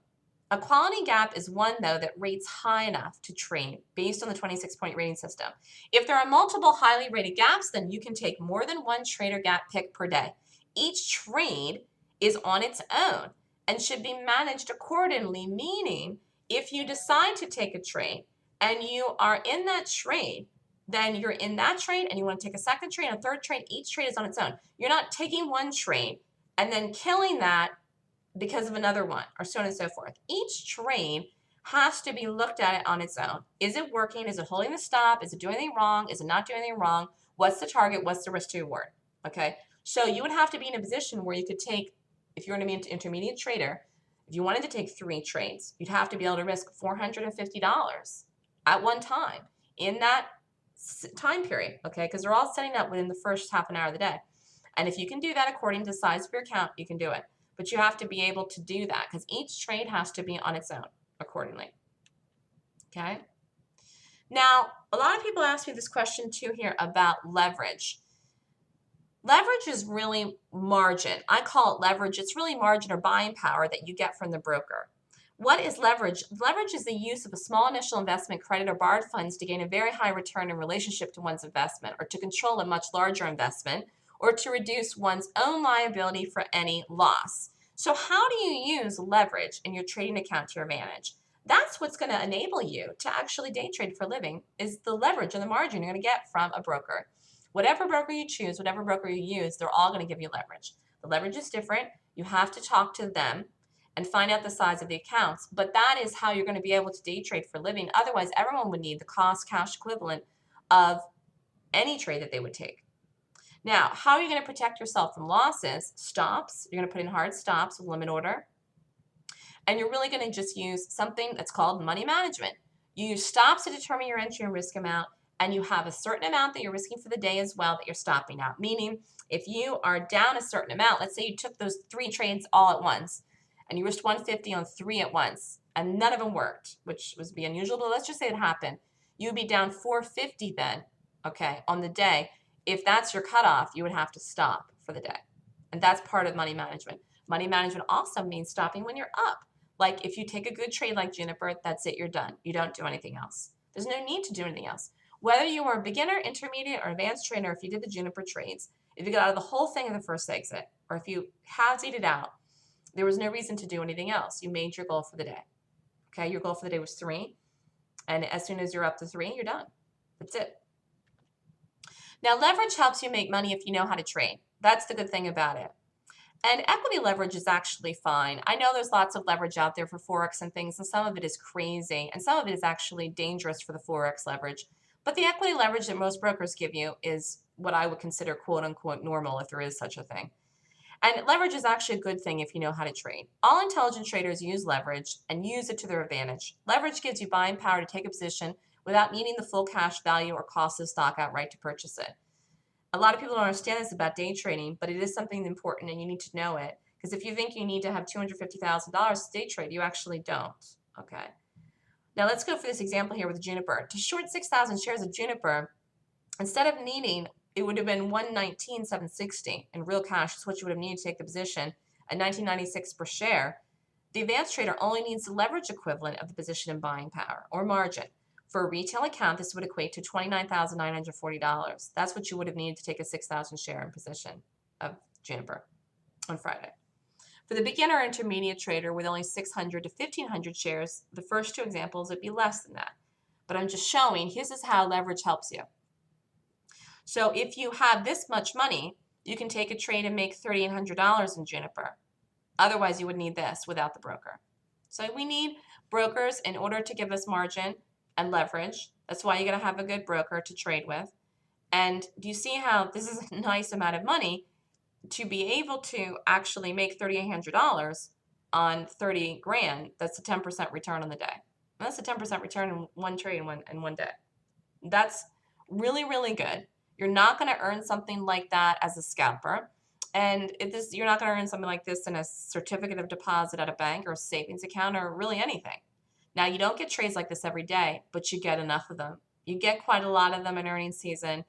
A quality gap is one, though, that rates high enough to trade based on the 26-point rating system. If there are multiple highly rated gaps, then you can take more than 1 trade or gap pick per day. Each trade is on its own and should be managed accordingly, meaning if you decide to take a trade and you are in that trade, then you're in that trade and you want to take a second trade, a third trade, each trade is on its own. You're not taking one trade and then killing that because of another one, or so on and so forth. Each trade has to be looked at it on its own. Is it working? Is it holding the stop? Is it doing anything wrong? Is it not doing anything wrong? What's the target? What's the risk to reward? Okay, so you would have to be in a position where you could take, if you're going to be an intermediate trader, if you wanted to take 3 trades, you'd have to be able to risk $450 at one time in that time period, okay, because they're all setting up within the first half an hour of the day. And if you can do that according to the size of your account, you can do it. But you have to be able to do that because each trade has to be on its own accordingly. Okay. Now, a lot of people ask me this question too here about leverage. Leverage is really margin. I call it leverage. It's really margin or buying power that you get from the broker. What is leverage? Leverage is the use of a small initial investment credit or borrowed funds to gain a very high return in relationship to one's investment, or to control a much larger investment, or to reduce one's own liability for any loss. So how do you use leverage in your trading account to your advantage? That's what's going to enable you to actually day trade for a living, is the leverage and the margin you're going to get from a broker. Whatever broker you choose, whatever broker you use, they're all going to give you leverage. The leverage is different. You have to talk to them and find out the size of the accounts, but that is how you're going to be able to day trade for a living. Otherwise, everyone would need the cost cash equivalent of any trade that they would take. Now, how are you going to protect yourself from losses? Stops. You're going to put in hard stops with limit order. And you're really going to just use something that's called money management. You use stops to determine your entry and risk amount, and you have a certain amount that you're risking for the day as well that you're stopping out. Meaning, if you are down a certain amount, let's say you took those 3 trades all at once, and you risked 150 on 3 at once, and none of them worked, which would be unusual, but let's just say it happened. You'd be down 450 then, okay, on the day. If that's your cutoff, you would have to stop for the day. And that's part of money management. Money management also means stopping when you're up. Like if you take a good trade like Juniper, that's it, you're done. You don't do anything else. There's no need to do anything else. Whether you are a beginner, intermediate, or advanced trader, if you did the Juniper trades, if you got out of the whole thing in the first exit, or if you halvesied it out, there was no reason to do anything else. You made your goal for the day. Okay, your goal for the day was 3. And as soon as you're up to 3, you're done. That's it. Now, leverage helps you make money if you know how to trade. That's the good thing about it. And equity leverage is actually fine. I know there's lots of leverage out there for Forex and things, and some of it is crazy, and some of it is actually dangerous for the Forex leverage. But the equity leverage that most brokers give you is what I would consider quote-unquote normal, if there is such a thing. And leverage is actually a good thing if you know how to trade. All intelligent traders use leverage and use it to their advantage. Leverage gives you buying power to take a position without needing the full cash value or cost of stock outright to purchase it. A lot of people don't understand this about day trading, but it is something important and you need to know it. Because if you think you need to have $250,000 to day trade, you actually don't. Okay. Now let's go for this example here with Juniper. To short 6,000 shares of Juniper, instead of needing, it would have been 119,760 in real cash. Is what you would have needed to take the position at 19.96 per share. The advanced trader only needs the leverage equivalent of the position in buying power or margin. For a retail account, this would equate to $29,940. That's what you would have needed to take a 6,000 share in position of Juniper on Friday. For the beginner or intermediate trader with only 600 to 1,500 shares, the first two examples would be less than that. But I'm just showing, this is how leverage helps you. So if you have this much money, you can take a trade and make $3,800 in Juniper. Otherwise, you would need this without the broker. So we need brokers in order to give us margin and leverage. That's why you got to have a good broker to trade with. And do you see how this is a nice amount of money to be able to actually make $3,800 on 30 grand? That's a 10% return on the day. And that's a 10% return in one trade in one day. That's really, really good. You're not going to earn something like that as a scalper. And you're not going to earn something like this in a certificate of deposit at a bank or a savings account or really anything. Now, you don't get trades like this every day, but you get enough of them. You get quite a lot of them in earnings season.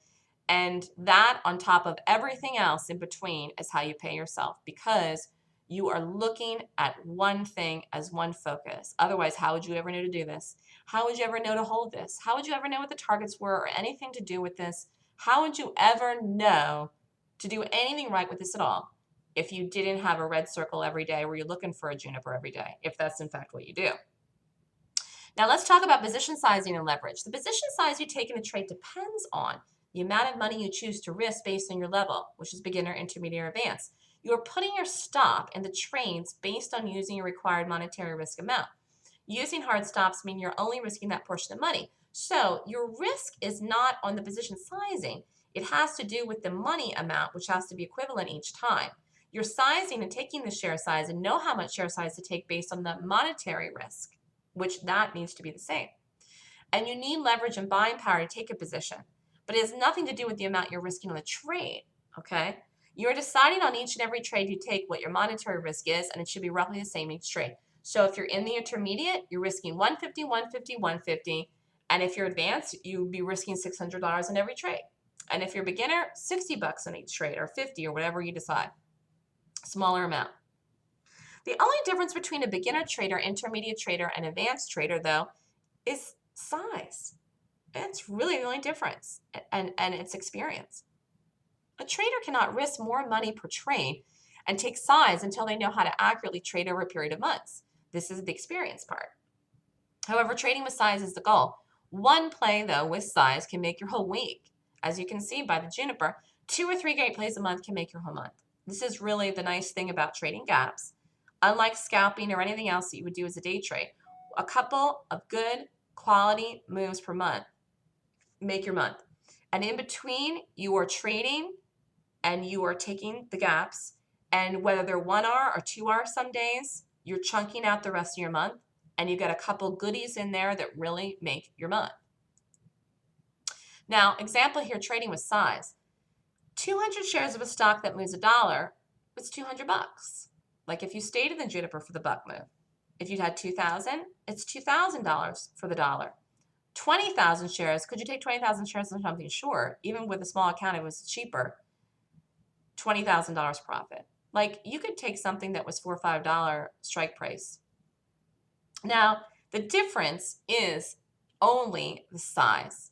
And that on top of everything else in between is how you pay yourself, because you are looking at one thing as one focus. Otherwise, how would you ever know to do this? How would you ever know to hold this? How would you ever know what the targets were or anything to do with this? How would you ever know to do anything right with this at all if you didn't have a red circle every day where you're looking for a Juniper every day, if that's in fact what you do? Now let's talk about position sizing and leverage. The position size you take in a trade depends on the amount of money you choose to risk based on your level, which is beginner, intermediate, or advanced. You are putting your stop in the trades based on using your required monetary risk amount. Using hard stops mean you're only risking that portion of money. So your risk is not on the position sizing. It has to do with the money amount, which has to be equivalent each time. You're sizing and taking the share size and know how much share size to take based on the monetary risk, which that needs to be the same. And you need leverage and buying power to take a position, but it has nothing to do with the amount you're risking on the trade, okay? You're deciding on each and every trade you take what your monetary risk is, and it should be roughly the same each trade. So if you're in the intermediate, you're risking 150, 150, 150. And if you're advanced, you'd be risking $600 in every trade. And if you're beginner, $60 on each trade, or 50, or whatever you decide. Smaller amount. The only difference between a beginner trader, intermediate trader, and advanced trader, though, is size. It's really the only difference, and it's experience. A trader cannot risk more money per trade and take size until they know how to accurately trade over a period of months. This is the experience part. However, trading with size is the goal. One play, though, with size can make your whole week. As you can see by the Juniper, 2 or 3 great plays a month can make your whole month. This is really the nice thing about trading gaps. Unlike scalping or anything else that you would do as a day trade, a couple of good quality moves per month make your month. And in between, you are trading and you are taking the gaps. And whether they're 1R or 2R some days, you're chunking out the rest of your month. And you've got a couple goodies in there that really make your month. Now, example here, trading with size. 200 shares of a stock that moves $1, it's $200. Like if you stayed in the Juniper for the buck move. If you'd had 2,000, it's $2,000 for the dollar. 20,000 shares, could you take 20,000 shares of something? Sure. Even with a small account, it was cheaper. $20,000 profit. Like you could take something that was $4 or $5 strike price. Now, the difference is only the size,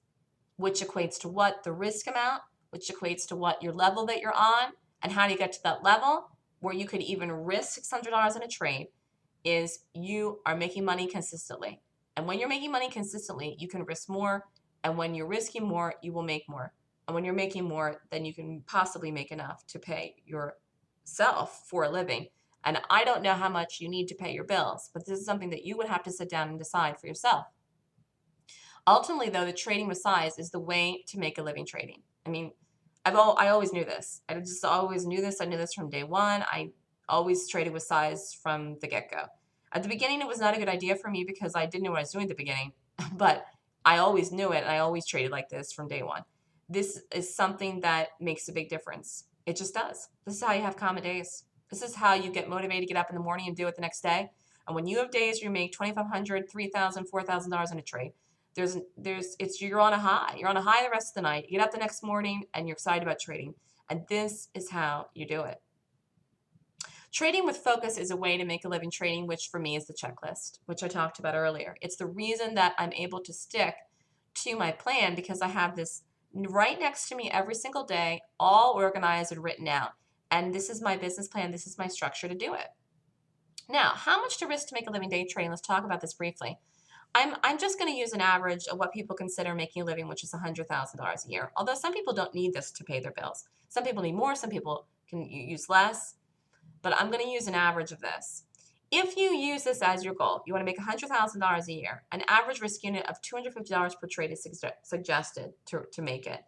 which equates to what the risk amount, which equates to what your level that you're on, and how do you get to that level where you could even risk $600 in a trade, is you are making money consistently. And when you're making money consistently, you can risk more. And when you're risking more, you will make more. And when you're making more, then you can possibly make enough to pay yourself for a living. And I don't know how much you need to pay your bills, but this is something that you would have to sit down and decide for yourself. Ultimately, though, the trading with size is the way to make a living trading. I mean, I always knew this. I just always knew this. I knew this from day one. I always traded with size from the get-go. At the beginning, it was not a good idea for me because I didn't know what I was doing at the beginning, but I always knew it and I always traded like this from day one. This is something that makes a big difference. It just does. This is how you have common days. This is how you get motivated to get up in the morning and do it the next day. And when you have days where you make $2,500, $3,000, $4,000 in a trade, you're on a high. You're on a high the rest of the night. You get up the next morning and you're excited about trading. And this is how you do it. Trading with focus is a way to make a living trading, which for me is the checklist, which I talked about earlier. It's the reason that I'm able to stick to my plan because I have this right next to me every single day, all organized and written out. And this is my business plan. This is my structure to do it. Now, how much to risk to make a living day trading? Let's talk about this briefly. I'm just going to use an average of what people consider making a living, which is $100,000 a year. Although some people don't need this to pay their bills. Some people need more. Some people can use less. But I'm going to use an average of this. If you use this as your goal, you want to make $100,000 a year. An average risk unit of $250 per trade is suggested to make it.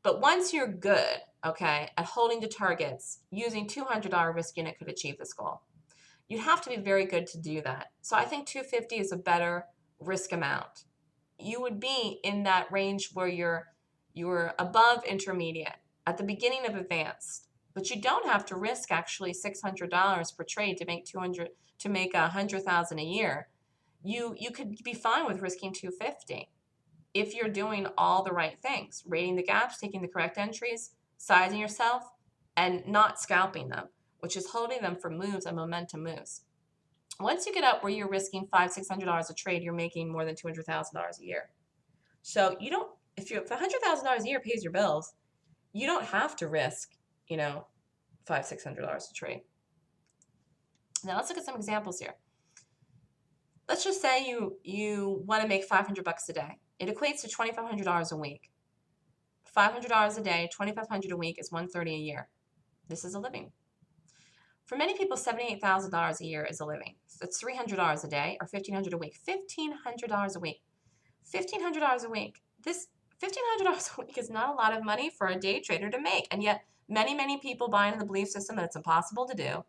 But once you're good, okay, at holding to targets, using $200 risk unit could achieve this goal. You have to be very good to do that. So I think 250 is a better risk amount. You would be in that range where you're above intermediate, at the beginning of advanced. But you don't have to risk actually $600 per trade to make $100,000 a year. You could be fine with risking 250 if you're doing all the right things, rating the gaps, taking the correct entries, sizing yourself, and not scalping them, which is holding them for moves and momentum moves. Once you get up where you're risking $500, $600 a trade, you're making more than $200,000 a year. So you don't, if $100,000 a year pays your bills, you don't have to risk, $500, $600 a trade. Now let's look at some examples here. Let's just say you want to make $500 a day. It equates to $2,500 a week. $500 a day, $2,500 a week is $130 a year. This is a living. For many people, $78,000 a year is a living. It's $300 a day or $1,500 a week. $1,500 a week. $1,500 a week. This $1,500 a week is not a lot of money for a day trader to make. And yet many, many people buy into the belief system that it's impossible to do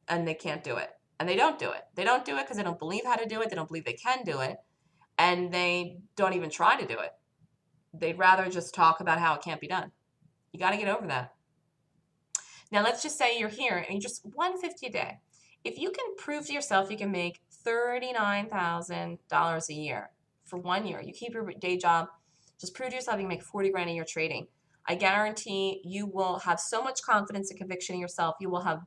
and they can't do it. And they don't do it. They don't do it because they don't believe how to do it. They don't believe they can do it. And they don't even try to do it. They'd rather just talk about how it can't be done. You got to get over that. Now, let's just say you're here and you just $150 a day. If you can prove to yourself you can make $39,000 a year for 1 year, you keep your day job, just prove to yourself you can make 40 grand a year trading. I guarantee you will have so much confidence and conviction in yourself. You will have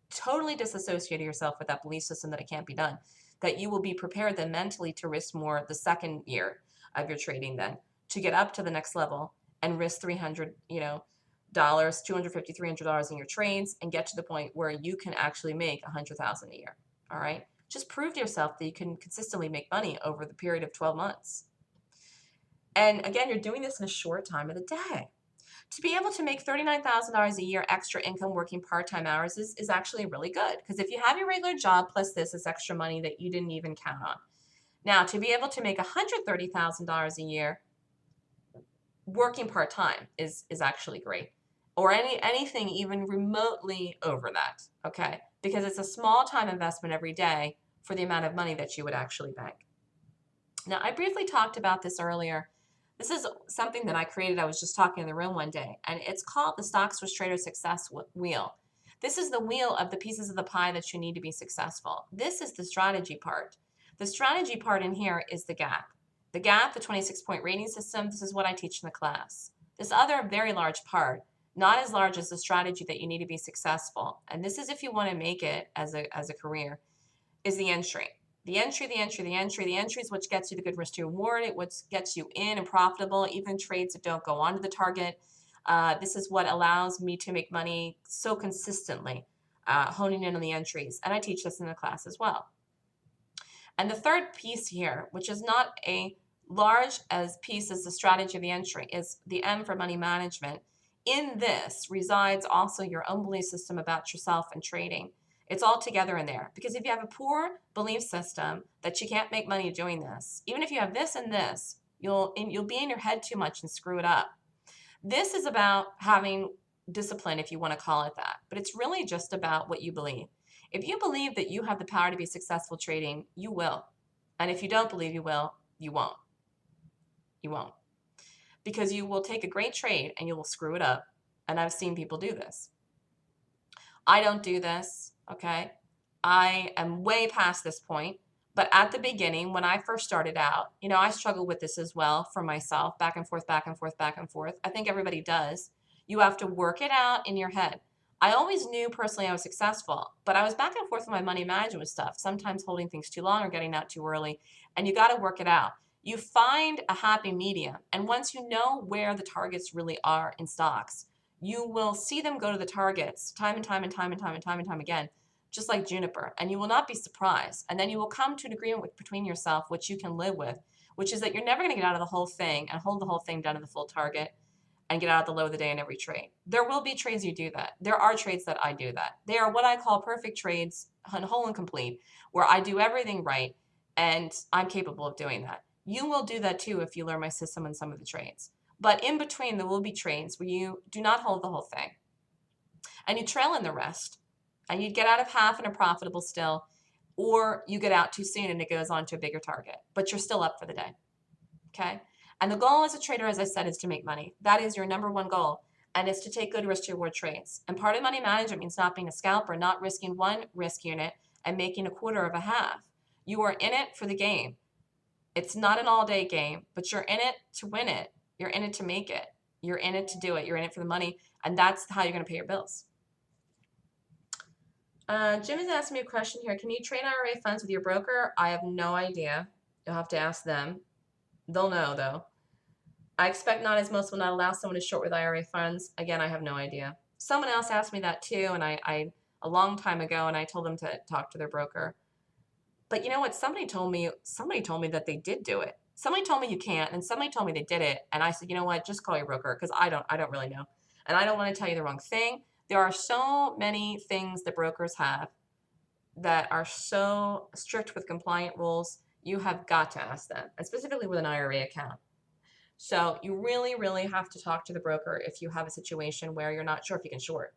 totally disassociated yourself with that belief system that it can't be done, that you will be prepared then mentally to risk more the second year of your trading then to get up to the next level and risk $300, $250, $300 in your trades and get to the point where you can actually make $100,000 a year. All right. Just prove to yourself that you can consistently make money over the period of 12 months. And again, you're doing this in a short time of the day. To be able to make $39,000 a year extra income working part-time hours is actually really good. Because if you have your regular job plus this is extra money that you didn't even count on. Now, to be able to make $130,000 a year working part-time is actually great. Or anything even remotely over that, okay? Because it's a small time investment every day for the amount of money that you would actually bank. Now, I briefly talked about this earlier. This is something that I created. I was just talking in the room one day, and it's called the Stock Switch Trader Success Wheel. This is the wheel of the pieces of the pie that you need to be successful. This is the strategy part. The strategy part in here is the gap. The gap, the 26-point rating system, this is what I teach in the class. This other very large part, not as large as the strategy that you need to be successful, and this is if you want to make it as a career, is the entry. The entry is what gets you the good risk to reward. It what gets you in and profitable, even trades that don't go on to the target. This is what allows me to make money so consistently, honing in on the entries. And I teach this in the class as well. And the third piece here, which is not a large as piece as the strategy of the entry, is the M for money management. In this resides also your own belief system about yourself and trading. It's all together in there. Because if you have a poor belief system that you can't make money doing this, even if you have this and this, you'll be in your head too much and screw it up. This is about having discipline, if you want to call it that, but it's really just about what you believe. If you believe that you have the power to be successful trading, you will. And if you don't believe you will, you won't. You won't. Because you will take a great trade and you will screw it up. And I've seen people do this. I don't do this, okay? I am way past this point. But at the beginning, when I first started out, I struggled with this as well for myself, back and forth, back and forth, back and forth. I think everybody does. You have to work it out in your head. I always knew personally I was successful, but I was back and forth with my money management stuff, sometimes holding things too long or getting out too early. And you got to work it out. You find a happy medium. And once you know where the targets really are in stocks, you will see them go to the targets time and time and time and time and time and time again, just like Juniper, and you will not be surprised. And then you will come to an agreement between yourself, which you can live with, which is that you're never going to get out of the whole thing and hold the whole thing down to the full target and get out at the low of the day in every trade. There will be trades you do that. There are trades that I do that. They are what I call perfect trades, whole and complete, where I do everything right, and I'm capable of doing that. You will do that too if you learn my system and some of the trades. But in between, there will be trades where you do not hold the whole thing and you trail in the rest, and you get out of half and are profitable still, or you get out too soon and it goes on to a bigger target, but you're still up for the day. Okay. And the goal as a trader, as I said, is to make money. That is your number one goal. And it's to take good risk to reward trades. And part of money management means not being a scalper, not risking one risk unit and making a quarter of a half. You are in it for the game. It's not an all-day game, but you're in it to win it. You're in it to make it. You're in it to do it. You're in it for the money. And that's how you're going to pay your bills. Jim is asking me a question here. Can you trade IRA funds with your broker? I have no idea. You'll have to ask them. They'll know, though. I expect not, as most will not allow someone to short with IRA funds. Again, I have no idea. Someone else asked me that too, and I a long time ago, and I told them to talk to their broker. But you know what? Somebody told me that they did do it. Somebody told me you can't, and somebody told me they did it. And I said, you know what? Just call your broker, because I don't really know. And I don't want to tell you the wrong thing. There are so many things that brokers have that are so strict with compliant rules. You have got to ask them, and specifically with an IRA account. So you really, really have to talk to the broker if you have a situation where you're not sure if you can short.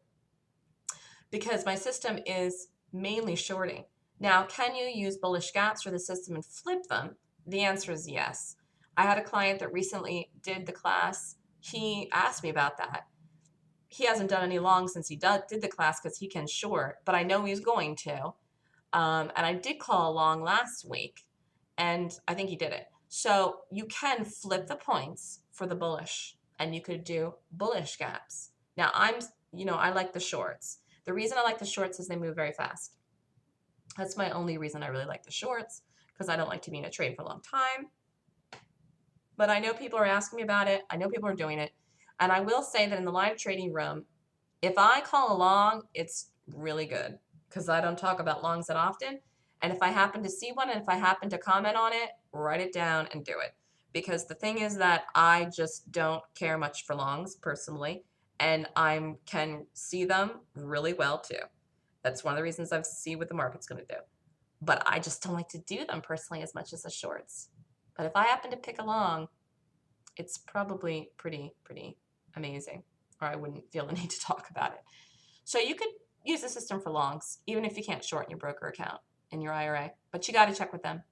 Because my system is mainly shorting. Now, can you use bullish gaps for the system and flip them? The answer is yes. I had a client that recently did the class. He asked me about that. He hasn't done any long since he did the class because he can short, but I know he's going to. And I did call along last week, and I think he did it. So you can flip the points for the bullish, and you could do bullish gaps. Now I like the shorts. The reason I like the shorts is they move very fast. That's my only reason I really like the shorts, because I don't like to be in a trade for a long time. But I know people are asking me about it. I know people are doing it. And I will say that in the live trading room, if I call a long, it's really good, because I don't talk about longs that often. And if I happen to see one and if I happen to comment on it, write it down and do it. Because the thing is that I just don't care much for longs personally, and I can see them really well too. That's one of the reasons I see what the market's going to do. But I just don't like to do them personally as much as the shorts. But if I happen to pick a long, it's probably pretty amazing, or I wouldn't feel the need to talk about it. So you could use the system for longs, even if you can't short in your broker account in your IRA, but you got to check with them.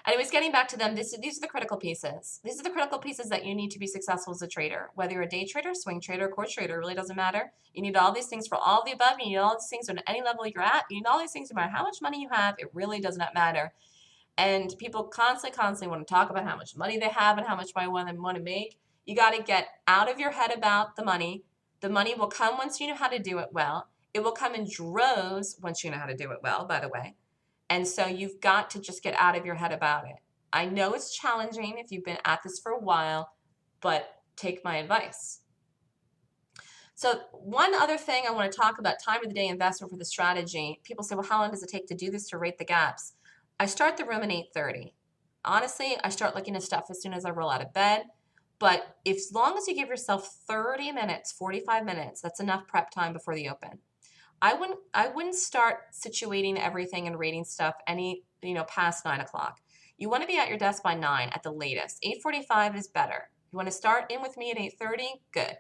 Anyways, getting back to them, these are the critical pieces. These are the critical pieces that you need to be successful as a trader. Whether you're a day trader, swing trader, core trader, it really doesn't matter. You need all these things for all of the above. You need all these things on any level you're at. You need all these things no matter how much money you have. It really does not matter. And people constantly want to talk about how much money they have and how much money they want to make. You got to get out of your head about the money. The money will come once you know how to do it well. It will come in droves once you know how to do it well, by the way. And so you've got to just get out of your head about it. I know it's challenging if you've been at this for a while, but take my advice. So one other thing I want to talk about, time of the day investment for the strategy. People say, well, how long does it take to do this, to rate the gaps? I start the room at 8:30. Honestly, I start looking at stuff as soon as I roll out of bed. But as long as you give yourself 30 minutes, 45 minutes, that's enough prep time before the open. I wouldn't start situating everything and rating stuff past 9 o'clock. You want to be at your desk by 9 at the latest. 8:45 is better. You want to start in with me at 8:30? Good.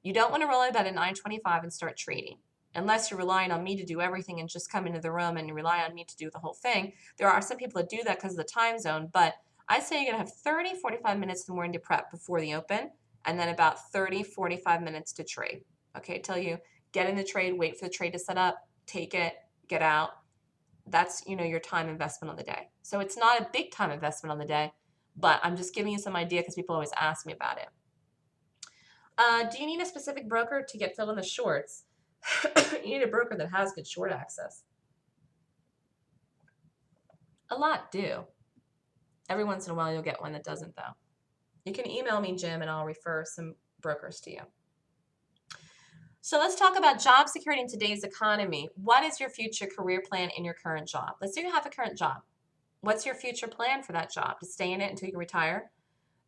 You don't want to roll out of bed at 9:25 and start trading. Unless you're relying on me to do everything and just come into the room and rely on me to do the whole thing. There are some people that do that because of the time zone, but I say you're going to have 30, 45 minutes in the morning to prep before the open, and then about 30, 45 minutes to trade. Okay, tell you, get in the trade, wait for the trade to set up, take it, get out. That's, your time investment on the day. So it's not a big time investment on the day, but I'm just giving you some idea because people always ask me about it. Do you need a specific broker to get filled in the shorts? You need a broker that has good short access. A lot do. Every once in a while you'll get one that doesn't, though. You can email me, Jim, and I'll refer some brokers to you. So let's talk about job security in today's economy. What is your future career plan in your current job? Let's say you have a current job. What's your future plan for that job? To stay in it until you retire?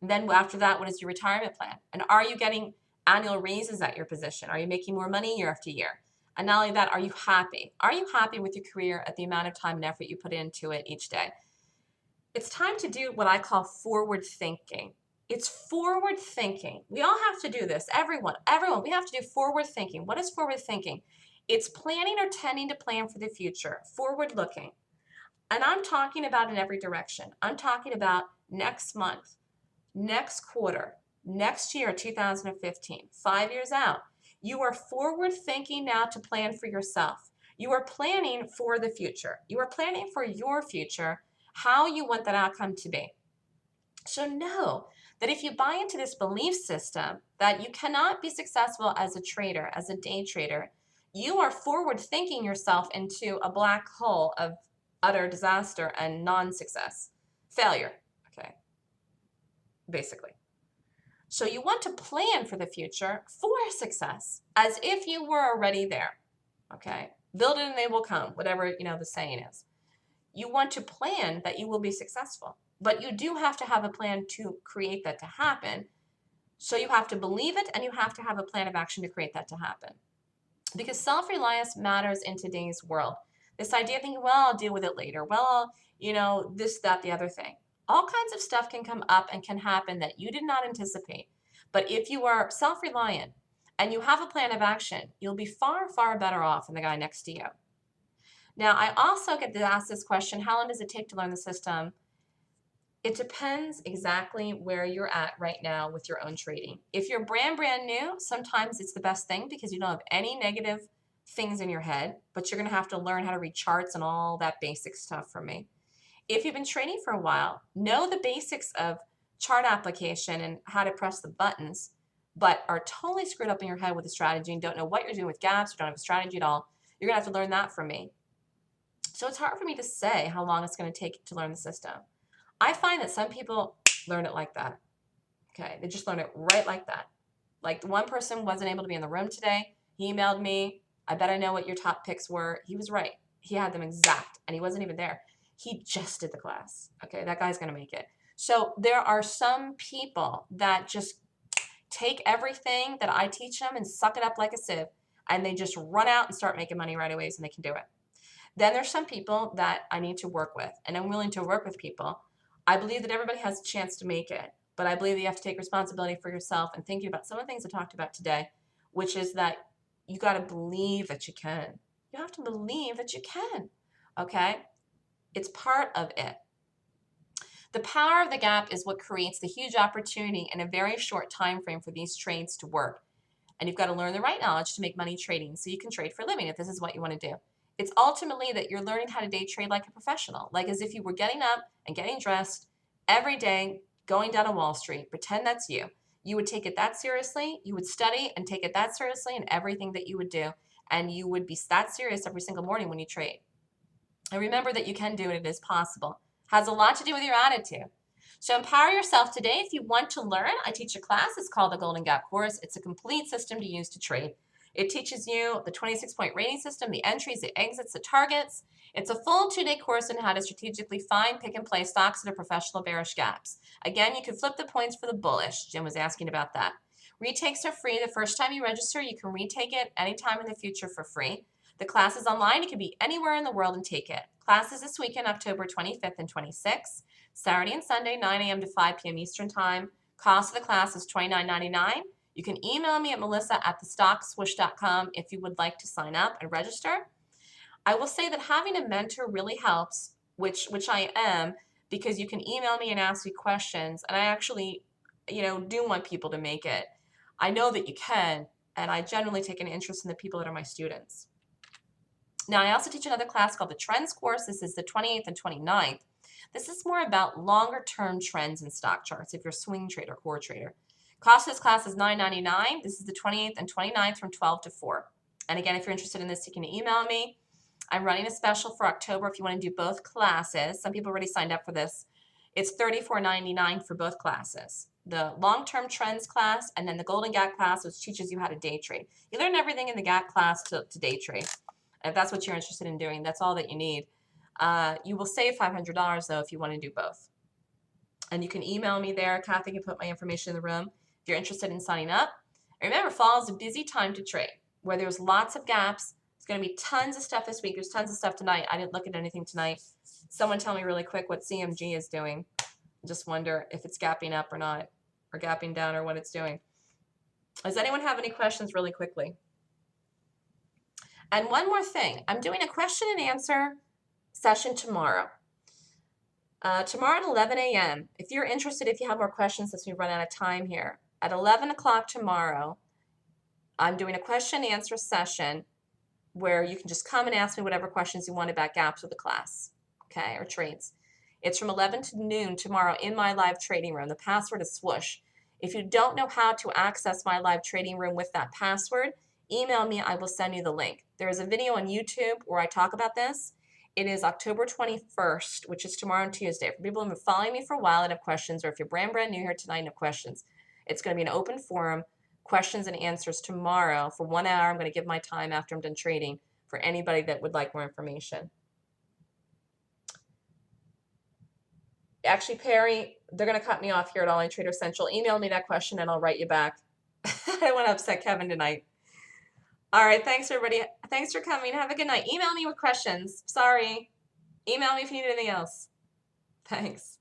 And then after that, what is your retirement plan? And are you getting annual raises at your position? Are you making more money year after year? And not only that, are you happy? Are you happy with your career at the amount of time and effort you put into it each day? It's time to do what I call forward thinking. It's forward thinking. We all have to do this. Everyone, we have to do forward thinking. What is forward thinking? It's planning or tending to plan for the future, forward looking. And I'm talking about in every direction. I'm talking about next month, next quarter, next year, 2015, 5 years out. You are forward thinking now to plan for yourself. You are planning for the future. You are planning for your future, how you want that outcome to be. So know that if you buy into this belief system that you cannot be successful as a trader, as a day trader, you are forward thinking yourself into a black hole of utter disaster and non-success, failure, okay, basically. So you want to plan for the future for success as if you were already there, okay? Build it and they will come, whatever, the saying is. You want to plan that you will be successful, but you do have to have a plan to create that to happen. So you have to believe it and you have to have a plan of action to create that to happen. Because self-reliance matters in today's world. This idea of thinking, well, I'll deal with it later. Well, this, that, the other thing. All kinds of stuff can come up and can happen that you did not anticipate. But if you are self-reliant and you have a plan of action, you'll be far, far better off than the guy next to you. Now, I also get to ask this question, how long does it take to learn the system? It depends exactly where you're at right now with your own trading. If you're brand new, sometimes it's the best thing because you don't have any negative things in your head, but you're going to have to learn how to read charts and all that basic stuff from me. If you've been trading for a while, know the basics of chart application and how to press the buttons, but are totally screwed up in your head with a strategy and don't know what you're doing with gaps, or don't have a strategy at all, you're going to have to learn that from me. So it's hard for me to say how long it's going to take to learn the system. I find that some people learn it like that. Okay, they just learn it right like that. Like one person wasn't able to be in the room today. He emailed me. I bet I know what your top picks were. He was right. He had them exact, and he wasn't even there. He just did the class. Okay, that guy's going to make it. So there are some people that just take everything that I teach them and suck it up like a sieve, and they just run out and start making money right away so they can do it. Then there's some people that I need to work with, and I'm willing to work with people. I believe that everybody has a chance to make it, but I believe that you have to take responsibility for yourself and thinking about some of the things I talked about today, which is that you got to believe that you can. You have to believe that you can, okay? It's part of it. The power of the gap is what creates the huge opportunity in a very short time frame for these trades to work. And you've got to learn the right knowledge to make money trading so you can trade for a living if this is what you want to do. It's ultimately that you're learning how to day trade like a professional, like as if you were getting up and getting dressed every day, going down to Wall Street. Pretend that's you. You would take it that seriously. You would study and take it that seriously in everything that you would do. And you would be that serious every single morning when you trade. And remember that you can do it. It is possible. Has a lot to do with your attitude. So empower yourself today. If you want to learn, I teach a class. It's called the Golden Gap Course. It's a complete system to use to trade. It teaches you the 26-point rating system, the entries, the exits, the targets. It's a full 2-day course on how to strategically find, pick, and play stocks that are professional bearish gaps. Again, you can flip the points for the bullish. Jim was asking about that. Retakes are free. The first time you register, you can retake it anytime in the future for free. The class is online. You can be anywhere in the world and take it. Classes this weekend, October 25th and 26th, Saturday and Sunday, 9 a.m. to 5 p.m. Eastern Time. Cost of the class is $29.99. You can email me at melissa@thestockswoosh.com if you would like to sign up and register. I will say that having a mentor really helps, which I am, because you can email me and ask me questions, and I actually, do want people to make it. I know that you can, and I generally take an interest in the people that are my students. Now, I also teach another class called the Trends course. This is the 28th and 29th. This is more about longer term trends in stock charts if you're a swing trader, core trader. Cost of this class is $9.99. This is the 28th and 29th from 12 to 4. And again, if you're interested in this, you can email me. I'm running a special for October if you want to do both classes. Some people already signed up for this. It's $34.99 for both classes. The long-term trends class and then the Golden Gap class, which teaches you how to day trade. You learn everything in the Gap class to day trade. If that's what you're interested in doing, that's all that you need. You will save $500 though if you want to do both. And you can email me there. Kathy can put my information in the room if you're interested in signing up. And remember, fall is a busy time to trade where there's lots of gaps. There's going to be tons of stuff this week. There's tons of stuff tonight. I didn't look at anything tonight. Someone tell me really quick what CMG is doing. I just wonder if it's gapping up or not, or gapping down, or what it's doing. Does anyone have any questions really quickly? And one more thing, I'm doing a question and answer session tomorrow. Tomorrow at 11 a.m. If you're interested, if you have more questions since we run out of time here, at 11 o'clock tomorrow, I'm doing a question and answer session where you can just come and ask me whatever questions you want about gaps with the class, okay, or trades. It's from 11 to noon tomorrow in my live trading room. The password is swoosh. If you don't know how to access my live trading room with that password, email me. I will send you the link. There is a video on YouTube where I talk about this. It is October 21st, which is tomorrow and Tuesday. For people who have been following me for a while and have questions, or if you're brand new here tonight and have questions, it's going to be an open forum, questions and answers tomorrow for 1 hour. I'm going to give my time after I'm done trading for anybody that would like more information. Actually, Perry, they're going to cut me off here at Online Trader Central. Email me that question and I'll write you back. I don't want to upset Kevin tonight. All right, thanks everybody. Thanks for coming. Have a good night. Email me with questions. Sorry. Email me if you need anything else. Thanks.